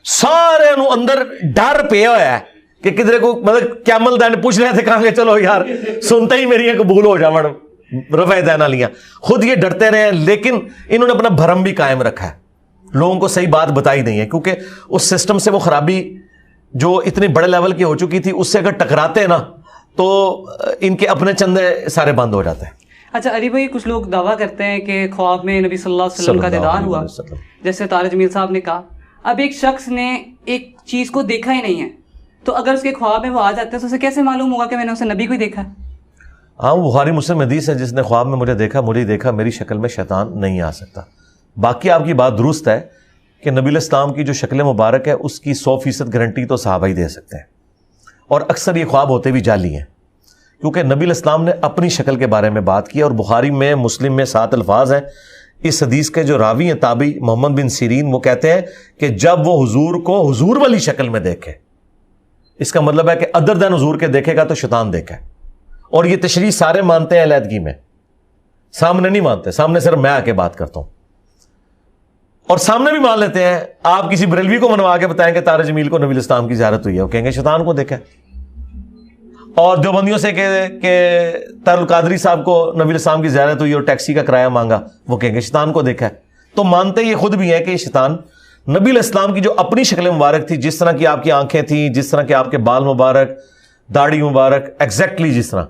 سارے اندر ڈر پیا ہوا ہے کہ کدھر کو مطلب قیامت دین پوچھ رہے تھے کہاں کہ چلو یار سنتے ہی میری قبول ہو جاؤ رفع دین والیاں, خود یہ ڈرتے رہے ہیں. لیکن انہوں نے اپنا بھرم بھی قائم رکھا ہے, لوگوں کو صحیح بات بتائی نہیں ہے, کیونکہ اس سسٹم سے وہ خرابی جو اتنے بڑے لیول کی ہو چکی تھی اس سے اگر ٹکراتے ہیں نا تو ان کے اپنے چندے سارے بند ہو جاتے ہیں.
اچھا علی بھائی, کچھ لوگ دعویٰ کرتے ہیں کہ خواب میں نبی صلی اللہ علیہ وسلم کا دیدار ہوا, جیسے طارق جمیل صاحب نے کہا. اب ایک شخص نے ایک چیز کو دیکھا ہی نہیں ہے, تو اگر اس کے خواب میں وہ آ جاتے ہیں تو اسے کیسے معلوم ہوگا کہ میں نے اسے نبی کو ہی دیکھا؟
ہاں, بخاری مسلم حدیث ہے, جس نے خواب میں مجھے دیکھا میری شکل میں شیطان نہیں آ سکتا. باقی آپ کی بات درست ہے کہ نبی الاسلام کی جو شکل مبارک ہے اس کی 100% گارنٹی تو صحابہ ہی دے سکتے ہیں, اور اکثر یہ خواب ہوتے بھی جعلی ہیں، کیونکہ نبی علیہ السلام نے اپنی شکل کے بارے میں بات کی، اور بخاری میں، مسلم میں 7 الفاظ ہیں۔ اس حدیث کے جو راوی ہیں تابعی محمد بن سیرین، وہ کہتے ہیں کہ جب وہ حضور کو حضور والی شکل میں دیکھے، اس کا مطلب ہے کہ ادر دین حضور کے دیکھے گا تو شیطان دیکھا ہے۔ اور یہ تشریح سارے مانتے ہیں علیحدگی میں، سامنے نہیں مانتے، سامنے صرف میں آ کے بات کرتا ہوں، اور سامنے بھی مان لیتے ہیں۔ آپ کسی بریلوی کو منوا کے بتائیں کہ طارق جمیل کو نبی علیہ السلام کی زیارت ہوئی ہے، وہ کہیں گے شیطان کو دیکھا ہے۔ اور دیوبندیوں سے کہ طاہر القادری صاحب کو نبی علیہ السلام کی زیارت ہوئی اور ٹیکسی کا کرایہ مانگا، وہ کہیں گے شیطان کو دیکھا ہے۔ تو مانتے یہ خود بھی ہے کہ یہ شیطان نبی علیہ السلام کی جو اپنی شکل مبارک تھی، جس طرح کی آپ کی آنکھیں تھیں، جس طرح کے آپ کے بال مبارک، داڑھی مبارک، ایگزیکٹلی جس طرح،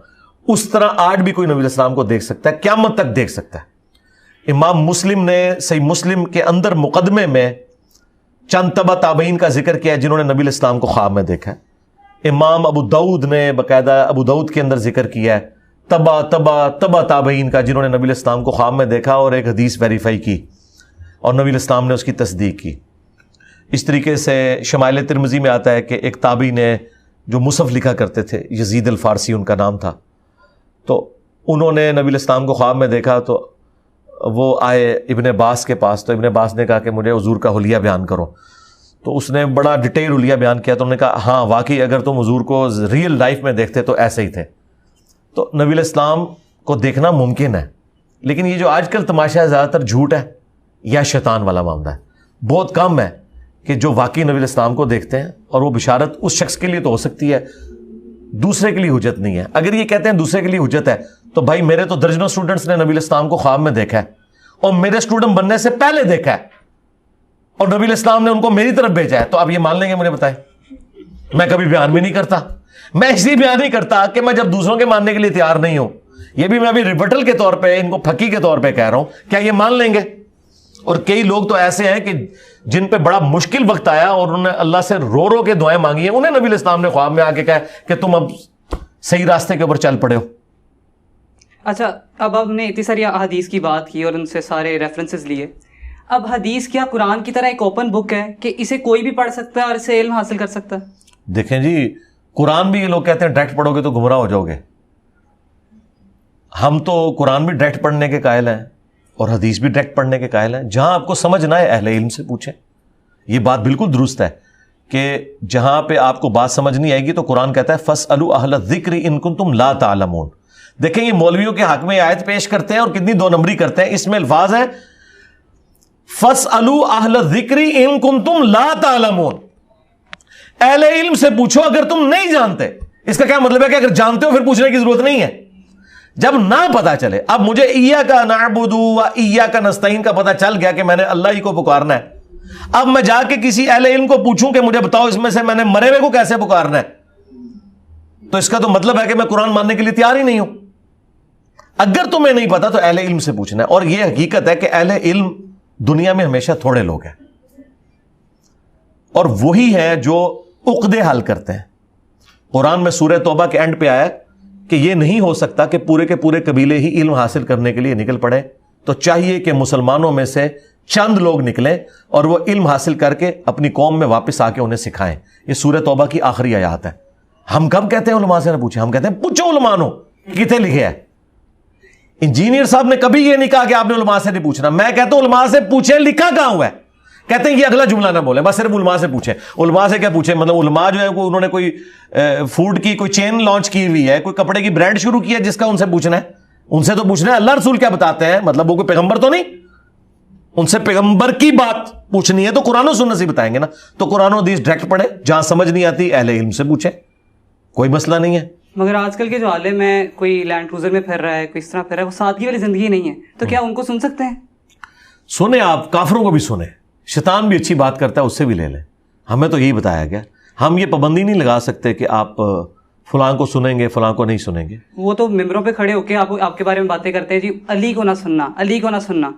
اس طرح آج بھی کوئی نبی علیہ السلام کو دیکھ سکتا ہے، قیامت تک دیکھ سکتا ہے۔ امام مسلم نے صحیح مسلم کے اندر مقدمے میں چند تبع تابعین کا ذکر کیا ہے جنہوں نے نبی علیہ السلام کو خواب میں دیکھا ہے۔ امام ابو داؤد نے باقاعدہ ابو داؤد کے اندر ذکر کیا ہے تبع تابعین کا جنہوں نے نبی علیہ السلام کو خواب میں دیکھا اور ایک حدیث ویریفائی کی، اور نبی علیہ السلام نے اس کی تصدیق کی۔ اس طریقے سے شمائل ترمذی میں آتا ہے کہ ایک تابعی نے، جو مصحف لکھا کرتے تھے، یزید الفارسی ان کا نام تھا، تو انہوں نے نبی علیہ السلام کو خواب میں دیکھا، تو وہ آئے ابن عباس کے پاس، تو ابن عباس نے کہا کہ مجھے حضور کا حلیہ بیان کرو، تو اس نے بڑا ڈیٹیل حلیہ بیان کیا، تو انہوں نے کہا ہاں واقعی اگر تم حضور کو ریئل لائف میں دیکھتے تو ایسے ہی تھے۔ تو نبی علیہ السلام کو دیکھنا ممکن ہے، لیکن یہ جو آج کل تماشا ہے زیادہ تر جھوٹ ہے یا شیطان والا معاملہ ہے۔ بہت کم ہے کہ جو واقعی نبی علیہ السلام کو دیکھتے ہیں، اور وہ بشارت اس شخص کے لیے تو ہو سکتی ہے، دوسرے کے لیے حجت نہیں ہے۔ اگر یہ کہتے ہیں دوسرے کے لیے حجت ہے، تو بھائی میرے تو درجنوں اسٹوڈنٹس نے نبی علیہ السلام کو خواب میں دیکھا ہے، اور میرے اسٹوڈنٹ بننے سے پہلے دیکھا ہے، اور نبی علیہ السلام نے ان کو میری طرف بھیجا ہے، تو آپ یہ مان لیں گے؟ مجھے بتائیں۔ میں کبھی بیان بھی نہیں کرتا، میں اس لیے بیان نہیں کرتا کہ میں جب دوسروں کے ماننے کے لیے تیار نہیں ہوں، یہ بھی میں ابھی ریبٹل کے طور پہ، ان کو پھکی کے طور پہ کہہ رہا ہوں، کیا یہ مان لیں گے؟ اور کئی لوگ تو ایسے ہیں کہ جن پہ بڑا مشکل وقت آیا اور انہوں نے اللہ سے رو رو کے دعائیں مانگی ہیں، انہیں نبی علیہ السلام نے خواب میں آ کے کہا کہ تم اب صحیح راستے کے اوپر چل پڑے ہو۔
اچھا، اب ہم نے اتنی ساری احادیث کی بات کی اور ان سے سارے ریفرنسز لیے، اب حدیث کیا قرآن کی طرح ایک اوپن بک ہے کہ اسے کوئی بھی پڑھ سکتا ہے اور اسے علم حاصل کر سکتا ہے؟
دیکھیں جی، قرآن بھی یہ لوگ کہتے ہیں ڈائریکٹ پڑھو گے تو گمراہ ہو جاؤ گے۔ ہم تو قرآن بھی ڈائریکٹ پڑھنے کے قائل ہیں اور حدیث بھی ڈائریکٹ پڑھنے کے قائل ہیں۔ جہاں آپ کو سمجھ نہ آئے اہل علم سے پوچھیں، یہ بات بالکل درست ہے کہ جہاں پہ آپ کو بات سمجھ نہیں آئے گی تو قرآن کہتا ہے فَاسْأَلُوا أَهْلَ الذِّكْرِ إِن كُنتُمْ لَا تَعْلَمُونَ۔ دیکھیں یہ مولویوں کے حق میں آیت پیش کرتے ہیں اور کتنی دو نمبری کرتے ہیں۔ اس میں الفاظ ہیں فَاسْأَلُوا أَهْلَ الذِّكْرِ إِن كُنتُمْ لَا تَعْلَمُونَ، اہل علم سے پوچھو اگر تم نہیں جانتے۔ اس کا کیا مطلب ہے کہ اگر جانتے ہو پھر پوچھنے کی ضرورت نہیں ہے، جب نہ پتا چلے۔ اب مجھے ایاک نعبد و ایاک نستعین کا پتا چل گیا کہ میں نے اللہ ہی کو پکارنا ہے، اب میں جا کے کسی اہل علم کو پوچھوں کہ مجھے بتاؤ اس میں سے میں نے مرے ہوئے کو کیسے پکارنا ہے، تو اس کا تو مطلب ہے کہ میں قرآن ماننے کے لیے تیار ہی نہیں ہوں۔ اگر تمہیں نہیں پتا تو اہل علم سے پوچھنا ہے، اور یہ حقیقت ہے کہ اہل علم دنیا میں ہمیشہ تھوڑے لوگ ہیں، اور وہی ہیں جو عقدے حل کرتے ہیں۔ قرآن میں سورہ توبہ کے اینڈ پہ آیا کہ یہ نہیں ہو سکتا کہ پورے کے پورے قبیلے ہی علم حاصل کرنے کے لیے نکل پڑے، تو چاہیے کہ مسلمانوں میں سے چند لوگ نکلیں اور وہ علم حاصل کر کے اپنی قوم میں واپس آ کے انہیں سکھائیں۔ یہ سورہ توبہ کی آخری آیات ہے۔ ہم کب کہتے ہیں علماء سے نہ پوچھیں؟ ہم کہتے ہیں پوچھو علماء نو کتنے لکھے ہے۔ انجینئر صاحب نے کبھی یہ نہیں کہا کہ آپ نے علماء سے نہیں پوچھنا، میں کہتا ہوں علماء سے پوچھیں لکھا کہاں ہوا ہے۔ کہتے ہیں یہ اگلا جملہ نہ بولیں، بس صرف علماء سے پوچھیں۔ علماء سے کیا پوچھیں؟ مطلب علماء جو ہے انہوں نے کوئی فوڈ کی کوئی چین لانچ کی ہوئی ہے، کوئی کپڑے کی برانڈ شروع کی ہے جس کا ان سے پوچھنا ہے؟ ان سے تو پوچھنا ہے اللہ رسول کیا بتاتے ہیں، مطلب وہ کوئی پیغمبر تو نہیں، ان سے پیغمبر کی بات پوچھنی ہے تو قرآن و سنت سے بتائیں گے نا۔ تو قرآن و حدیث ڈائریکٹ پڑھیں، جہاں سمجھ نہیں آتی اہل علم سے پوچھیں، کوئی مسئلہ نہیں ہے۔
مگر آج کل کے جو عالم ہے، کوئی لینڈ کروزر میں پھر رہا ہے، کوئی اس طرح پھر رہا ہے، وہ سادگی والی زندگی نہیں ہے، تو کیا ان کو سن سکتے ہیں؟
سنیں، آپ کافروں کو بھی سنیں، شیطان بھی اچھی بات کرتا ہے اس سے بھی لے لیں۔ ہمیں تو یہی بتایا گیا، ہم یہ پابندی نہیں لگا سکتے کہ آپ فلاں کو سنیں گے فلاں کو نہیں سنیں گے۔
وہ تو ممبروں پہ کھڑے ہو کے آپ کے بارے میں باتیں کرتے ہیں، جی علی کو نہ سننا، علی کو نہ سننا،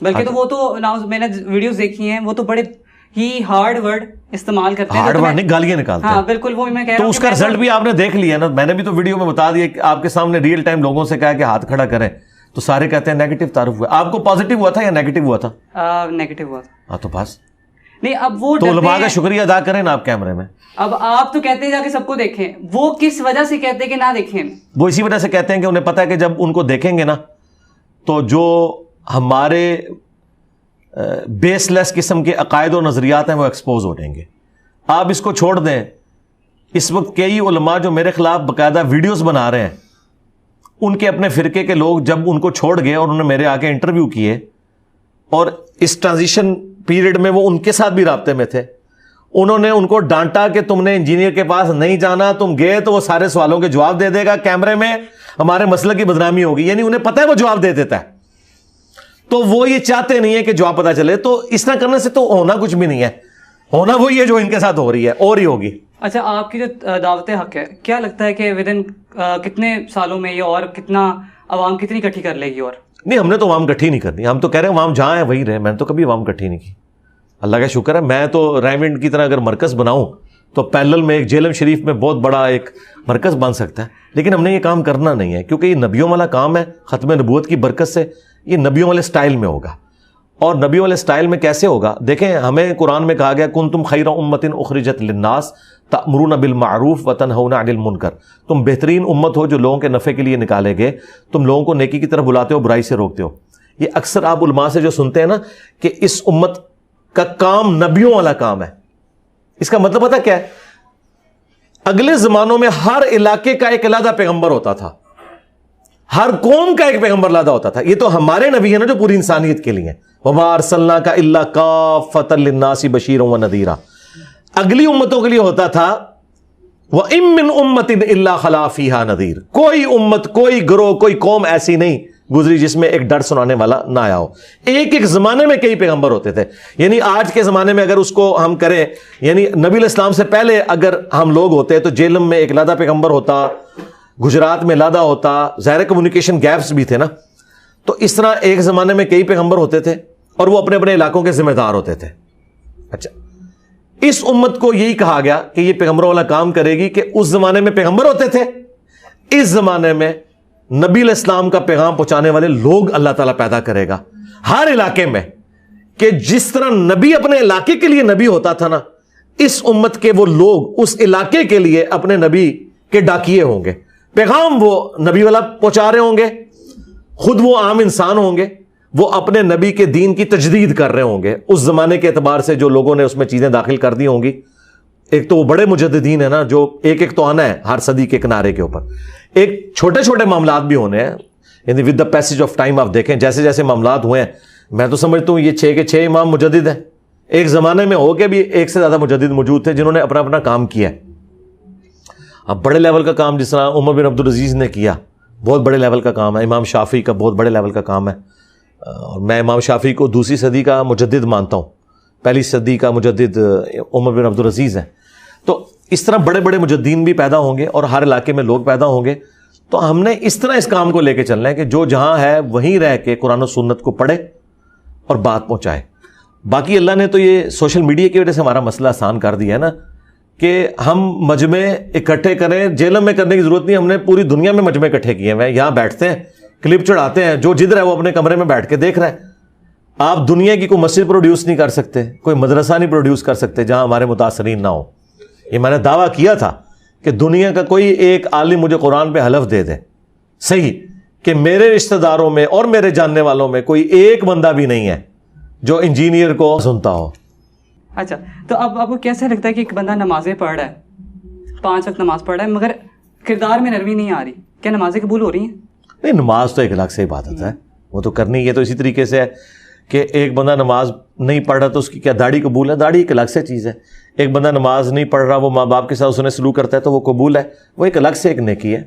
بلکہ تو وہ تو میں نے ویڈیوز دیکھی ہیں، وہ تو بڑے ہی ہارڈ ورڈ استعمال کرتے ہیں،
ہارڈ ورڈ نہیں، گالیاں نکالتے ہیں۔
ہاں بالکل، وہ میں کہہ رہا ہوں
تو اس کا رزلٹ بھی آپ نے دیکھ لیا نا، میں نے بھی تو ویڈیو میں بتا دیا کہ آپ کے سامنے ریئل ٹائم لوگوں سے کہا کہ ہاتھ کھڑا کریں تو سارے کہتے ہیں نیگیٹو تعارف ہوا۔ آپ کو پازیٹیو ہوا تھا یا نیگیٹو ہوا تھا؟
نیگیٹو ہوا تھا۔
ہاں تو بس
نہیں اب وہ
تو علماء کا شکریہ ادا کریں نا آپ کیمرے میں.
اب آپ تو کہتے ہیں جا کے سب کو دیکھیں, وہ کس وجہ سے کہتے ہیں کہ نہ دیکھیں؟
وہ اسی وجہ سے کہتے ہیں کہ انہیں پتہ ہے کہ جب ان کو دیکھیں گے نا تو جو ہمارے بیس لیس قسم کے عقائد و نظریات ہیں وہ ایکسپوز ہو جائیں گے. آپ اس کو چھوڑ دیں, اس وقت کئی علماء جو میرے خلاف باقاعدہ ویڈیوز بنا رہے ہیں, ان کے اپنے فرقے کے لوگ جب ان کو چھوڑ گئے اور انہوں نے میرے آ کے انٹرویو کیے, اور اس ٹرانزیشن پیریڈ میں وہ ان کے ساتھ بھی رابطے میں تھے, انہوں نے ان کو ڈانٹا کہ تم نے انجینئر کے پاس نہیں جانا, تم گئے تو وہ سارے سوالوں کے جواب دے دے گا کیمرے میں, ہمارے مسئلے کی بدنامی ہوگی. یعنی انہیں پتہ ہے وہ جواب دے دیتا ہے, تو وہ یہ چاہتے نہیں ہے کہ جواب پتہ چلے. تو اس طرح کرنے سے تو ہونا کچھ بھی نہیں ہے, ہونا وہی ہے جو ان کے ساتھ ہو رہی ہے, اور ہی ہوگی.
اچھا, آپ کی جو دعوت حق ہے, کیا لگتا ہے کہ ودن کتنے سالوں میں یہ اور کتنا عوام کتنی اکٹھی کر لے گی؟ اور نہیں,
ہم نے تو عوام اکٹھی نہیں کرنی, ہم تو کہہ رہے ہیں عوام جہاں ہیں وہی رہے. میں نے تو کبھی عوام اکٹھی نہیں کی, اللہ کا شکر ہے. میں تو ریونڈ کی طرح اگر مرکز بناؤں تو پیرلل میں ایک جیلم شریف میں بہت بڑا ایک مرکز بن سکتا ہے, لیکن ہم نے یہ کام کرنا نہیں ہے, کیونکہ یہ نبیوں والا کام ہے. ختم نبوت کی برکت سے یہ نبیوں والے سٹائل میں ہوگا. اور نبیوں والے سٹائل میں کیسے ہوگا؟ دیکھیں, ہمیں قرآن میں کہا گیا کنتم خیر امۃ اخرجت للناس تأمرون بالمعروف وتنہون عن المنکر, تم بہترین امت ہو جو لوگوں کے نفع کے لیے نکالے گئے, تم لوگوں کو نیکی کی طرف بلاتے ہو, برائی سے روکتے ہو. یہ اکثر آپ علماء سے جو سنتے ہیں نا کہ اس امت کا کام نبیوں والا کام ہے, اس کا مطلب پتہ کیا ہے؟ اگلے زمانوں میں ہر علاقے کا ایک علیحدہ پیغمبر ہوتا تھا, ہر قوم کا ایک پیغمبر علیحدہ ہوتا تھا. یہ تو ہمارے نبی ہیں نا جو پوری انسانیت کے لیے ہیں. وَمَا أَرْسَلْنَاكَ إِلَّا كَافَّةً لِلنَّاسِ بَشِيرًا وَنَذِيرًا. اگلی امتوں کے لیے ہوتا تھا وَإِن مِّنْ أُمَّةٍ إِلَّا خَلَا فِيهَا نَذِيرٌ. کوئی امت, کوئی گروہ, کوئی قوم ایسی نہیں گزری جس میں ایک ڈر سنانے والا نہ آیا ہو. ایک ایک زمانے میں کئی پیغمبر ہوتے تھے. یعنی آج کے زمانے میں اگر اس کو ہم کریں, یعنی نبی علیہ السلام سے پہلے اگر ہم لوگ ہوتے تو جیلم میں ایک علیحدہ پیغمبر ہوتا, گجرات میں علیحدہ ہوتا, ظاہر کمیونیکیشن گیپس بھی تھے نا. تو اس طرح ایک زمانے میں کئی پیغمبر ہوتے تھے اور وہ اپنے اپنے علاقوں کے ذمہ دار ہوتے تھے. اچھا, اس امت کو یہی کہا گیا کہ یہ پیغمبروں والا کام کرے گی کہ اس زمانے میں پیغمبر ہوتے تھے, اس زمانے میں نبی علیہ السلام کا پیغام پہنچانے والے لوگ اللہ تعالیٰ پیدا کرے گا ہر علاقے میں. کہ جس طرح نبی اپنے علاقے کے لیے نبی ہوتا تھا نا, اس امت کے وہ لوگ اس علاقے کے لیے اپنے نبی کے ڈاکیے ہوں گے. پیغام وہ نبی والا پہنچا رہے ہوں گے, خود وہ عام انسان ہوں گے, وہ اپنے نبی کے دین کی تجدید کر رہے ہوں گے. اس زمانے کے اعتبار سے جو لوگوں نے اس میں چیزیں داخل کر دی ہوں گی, ایک تو وہ بڑے مجددین ہیں نا جو ایک ایک تو آنا ہے ہر صدی کے کنارے کے اوپر, ایک چھوٹے چھوٹے معاملات بھی ہونے ہیں. یعنی with the passage of time آپ دیکھیں جیسے جیسے معاملات ہوئے ہیں, میں تو سمجھتا ہوں یہ 6 کے 6 امام مجدد ہیں. ایک زمانے میں ہو کے بھی ایک سے زیادہ مجدد موجود تھے جنہوں نے اپنا اپنا کام کیا ہے. اب بڑے لیول کا کام جس طرح عمر بن عبدالعزیز نے کیا, بہت بڑے لیول کا کام ہے. امام شافعی کا بہت بڑے لیول کا کام ہے, اور میں امام شافعی کو 2ری صدی کا مجدد مانتا ہوں, 1 صدی کا مجدد عمر بن عبدالعزیز ہے. تو اس طرح بڑے بڑے مجددین بھی پیدا ہوں گے اور ہر علاقے میں لوگ پیدا ہوں گے. تو ہم نے اس طرح اس کام کو لے کے چلنا ہے کہ جو جہاں ہے وہیں رہ کے قرآن و سنت کو پڑھے اور بات پہنچائے. باقی اللہ نے تو یہ سوشل میڈیا کی وجہ سے ہمارا مسئلہ آسان کر دیا ہے نا کہ ہم مجمع اکٹھے کریں. جیلم میں کرنے کی ضرورت نہیں, ہم نے پوری دنیا میں مجمع اکٹھے کیے ہیں. یہاں بیٹھتے ہیں, کلپ چڑھاتے ہیں, جو جدھر ہے وہ اپنے کمرے میں بیٹھ کے دیکھ رہا ہے. آپ دنیا کی کوئی مسجد پروڈیوس نہیں کر سکتے, کوئی مدرسہ نہیں پروڈیوس کر سکتے جہاں ہمارے متاثرین نہ ہوں. یہ میں نے دعویٰ کیا تھا کہ دنیا کا کوئی ایک عالم مجھے قرآن پہ حلف دے دے صحیح کہ میرے رشتہ داروں میں اور میرے جاننے والوں میں کوئی ایک بندہ بھی نہیں ہے جو انجینئر کو سنتا ہو.
اچھا, تو اب آپ کو کیسے لگتا ہے کہ ایک بندہ نمازیں پڑھ رہا ہے, 5 وقت نماز پڑھ رہا ہے, مگر کردار میں نرمی نہیں آ رہی, کیا نمازیں قبول ہو رہی ہیں؟
نہیں, نماز تو ایک الگ سے عبادت ہے, وہ تو کرنی ہے. تو اسی طریقے سے ہے کہ ایک بندہ نماز نہیں پڑھ رہا تو اس کی کیا داڑھی قبول ہے؟ داڑھی ایک الگ سے چیز ہے. ایک بندہ نماز نہیں پڑھ رہا, وہ ماں باپ کے ساتھ اس نے سلوک کرتا ہے تو وہ قبول ہے, وہ ایک الگ سے ایک نیکی ہے.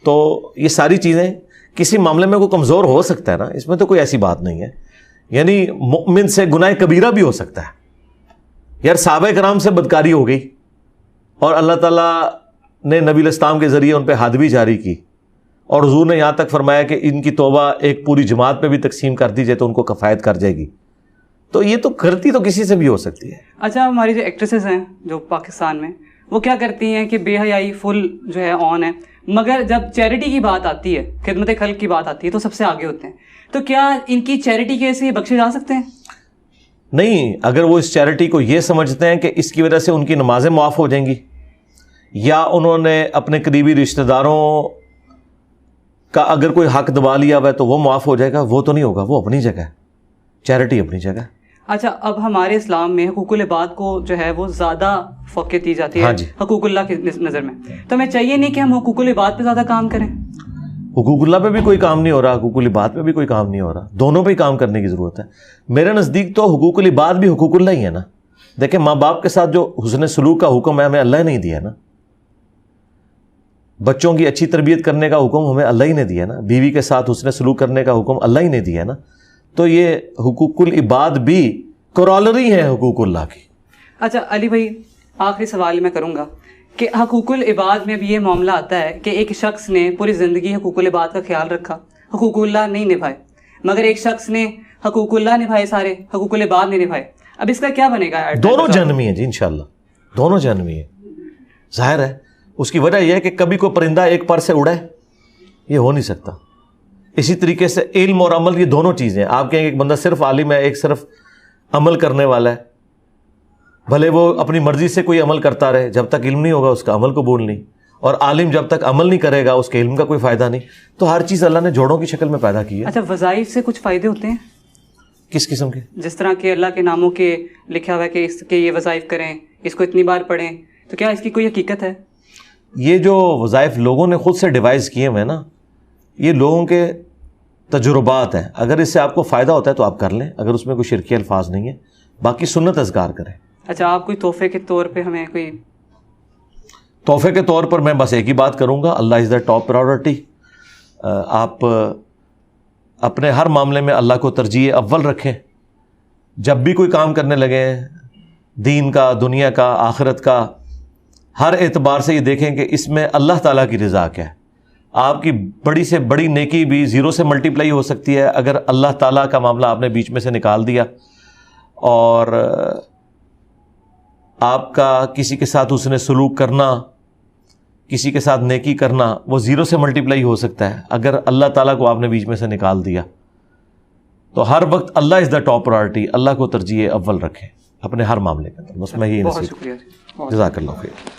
تو یہ ساری چیزیں کسی معاملے میں کوئی کمزور ہو سکتا ہے نا, اس میں تو کوئی ایسی بات نہیں ہے. یعنی مؤمن سے گناہ کبیرہ بھی ہو سکتا ہے. یار صحابہ کرام سے بدکاری ہو گئی اور اللہ تعالیٰ نے نبی علیہ السلام کے ذریعے ان پہ حد بھی جاری کی, اور حضور نے یہاں تک فرمایا کہ ان کی توبہ ایک پوری جماعت پہ بھی تقسیم کر دی جائے تو ان کو کفایت کر جائے گی. تو یہ تو غلطی تو کسی سے بھی ہو سکتی ہے.
اچھا, ہماری جو ایکٹریسز ہیں جو پاکستان میں, وہ کیا کرتی ہیں کہ بے حیائی فل جو ہے آن ہے, مگر جب چیریٹی کی بات آتی ہے, خدمت خلق کی بات آتی ہے تو سب سے آگے ہوتے ہیں. تو کیا ان کی چیریٹی کے سے بخشے جا سکتے ہیں؟
نہیں، اگر وہ اس چیریٹی کو یہ سمجھتے ہیں کہ اس کی وجہ سے ان کی نمازیں معاف ہو جائیں گی، یا انہوں نے اپنے قریبی رشتہ داروں کا اگر کوئی حق دبا لیا ہوا ہے تو وہ معاف ہو جائے گا، وہ تو نہیں ہوگا. وہ اپنی جگہ ہے، چیریٹی اپنی جگہ ہے.
اچھا، اب ہمارے اسلام میں حقوق العباد کو جو ہے وہ زیادہ فوقیت دی جاتی ہے
ہاں جی.
حقوق اللہ کی نظر میں، تو ہمیں چاہیے نہیں کہ ہم حقوق العباد پہ زیادہ کام کریں؟
حقوق اللہ پہ بھی کوئی کام نہیں ہو رہا، حقوق العباد پہ بھی کوئی کام نہیں ہو رہا، دونوں پہ ہی کام کرنے کی ضرورت ہے. میرے نزدیک تو حقوق العباد بھی حقوق اللہ ہی ہے نا. دیکھیں، ماں باپ کے ساتھ جو حسن سلوک کا حکم ہے ہمیں اللہ نے ہی دیا نا. بچوں کی اچھی تربیت کرنے کا حکم ہمیں اللہ ہی نے دیا نا. بیوی کے ساتھ حسن سلوک کرنے کا حکم اللہ ہی نے دیا نا. تو یہ حقوق العباد بھی کرالری ہیں حقوق اللہ کی.
اچھا علی بھائی، آخری سوال میں کروں گا کہ حقوق العباد میں بھی یہ معاملہ آتا ہے کہ ایک شخص نے پوری زندگی حقوق العباد کا خیال رکھا، حقوق اللہ نہیں نبھائے، مگر ایک شخص نے حقوق اللہ نبھائے، سارے حقوق العباد نہیں نبھائے. اب اس کا کیا بنے گا؟
دونوں جہنمی ہیں جی، انشاءاللہ دونوں جہنمی ہیں. ظاہر ہے اس کی وجہ یہ ہے کہ کبھی کوئی پرندہ ایک پر سے اڑے، یہ ہو نہیں سکتا. اسی طریقے سے علم اور عمل، یہ دونوں چیزیں ہیں. آپ کہیں کہ ایک بندہ صرف عالم ہے، ایک صرف عمل کرنے والا ہے. بھلے وہ اپنی مرضی سے کوئی عمل کرتا رہے، جب تک علم نہیں ہوگا اس کا عمل قبول نہیں. اور عالم جب تک عمل نہیں کرے گا اس کے علم کا کوئی فائدہ نہیں. تو ہر چیز اللہ نے جوڑوں کی شکل میں پیدا کی ہے.
اچھا، وظائف سے کچھ فائدے ہوتے ہیں؟
کس قسم کے؟
جس طرح کہ اللہ کے ناموں کے لکھا ہوا ہے کہ اس کے یہ وظائف کریں، اس کو اتنی بار پڑھیں، تو کیا اس کی کوئی حقیقت ہے؟
یہ جو وظائف لوگوں نے خود سے ڈیوائز کیے ہوئے ہیں نا، یہ لوگوں کے تجربات ہیں. اگر اس سے آپ کو فائدہ ہوتا ہے تو آپ کر لیں، اگر اس میں کوئی شرکی الفاظ نہیں ہے. باقی سنت اذکار کریں.
اچھا، آپ کوئی تحفے کے طور پہ ہمیں کوئی؟
تحفے کے طور پر میں بس ایک ہی بات کروں گا، اللہ از دا ٹاپ پرائورٹی. آپ اپنے ہر معاملے میں اللہ کو ترجیح اول رکھیں. جب بھی کوئی کام کرنے لگیں، دین کا، دنیا کا، آخرت کا، ہر اعتبار سے یہ دیکھیں کہ اس میں اللہ تعالیٰ کی رضا کیا ہے. آپ کی بڑی سے بڑی نیکی بھی زیرو سے ملٹیپلائی ہو سکتی ہے اگر اللہ تعالیٰ کا معاملہ آپ نے بیچ میں سے نکال دیا. اور آپ کا کسی کے ساتھ حسن سلوک کرنا، کسی کے ساتھ نیکی کرنا، وہ زیرو سے ملٹیپلائی ہو سکتا ہے اگر اللہ تعالیٰ کو آپ نے بیچ میں سے نکال دیا. تو ہر وقت اللہ از دا ٹاپ پرائورٹی، اللہ کو ترجیح اول رکھیں اپنے ہر معاملے کے اندر. بس میں یہی
بہت شکریہ.
جزاک اللہ خیر.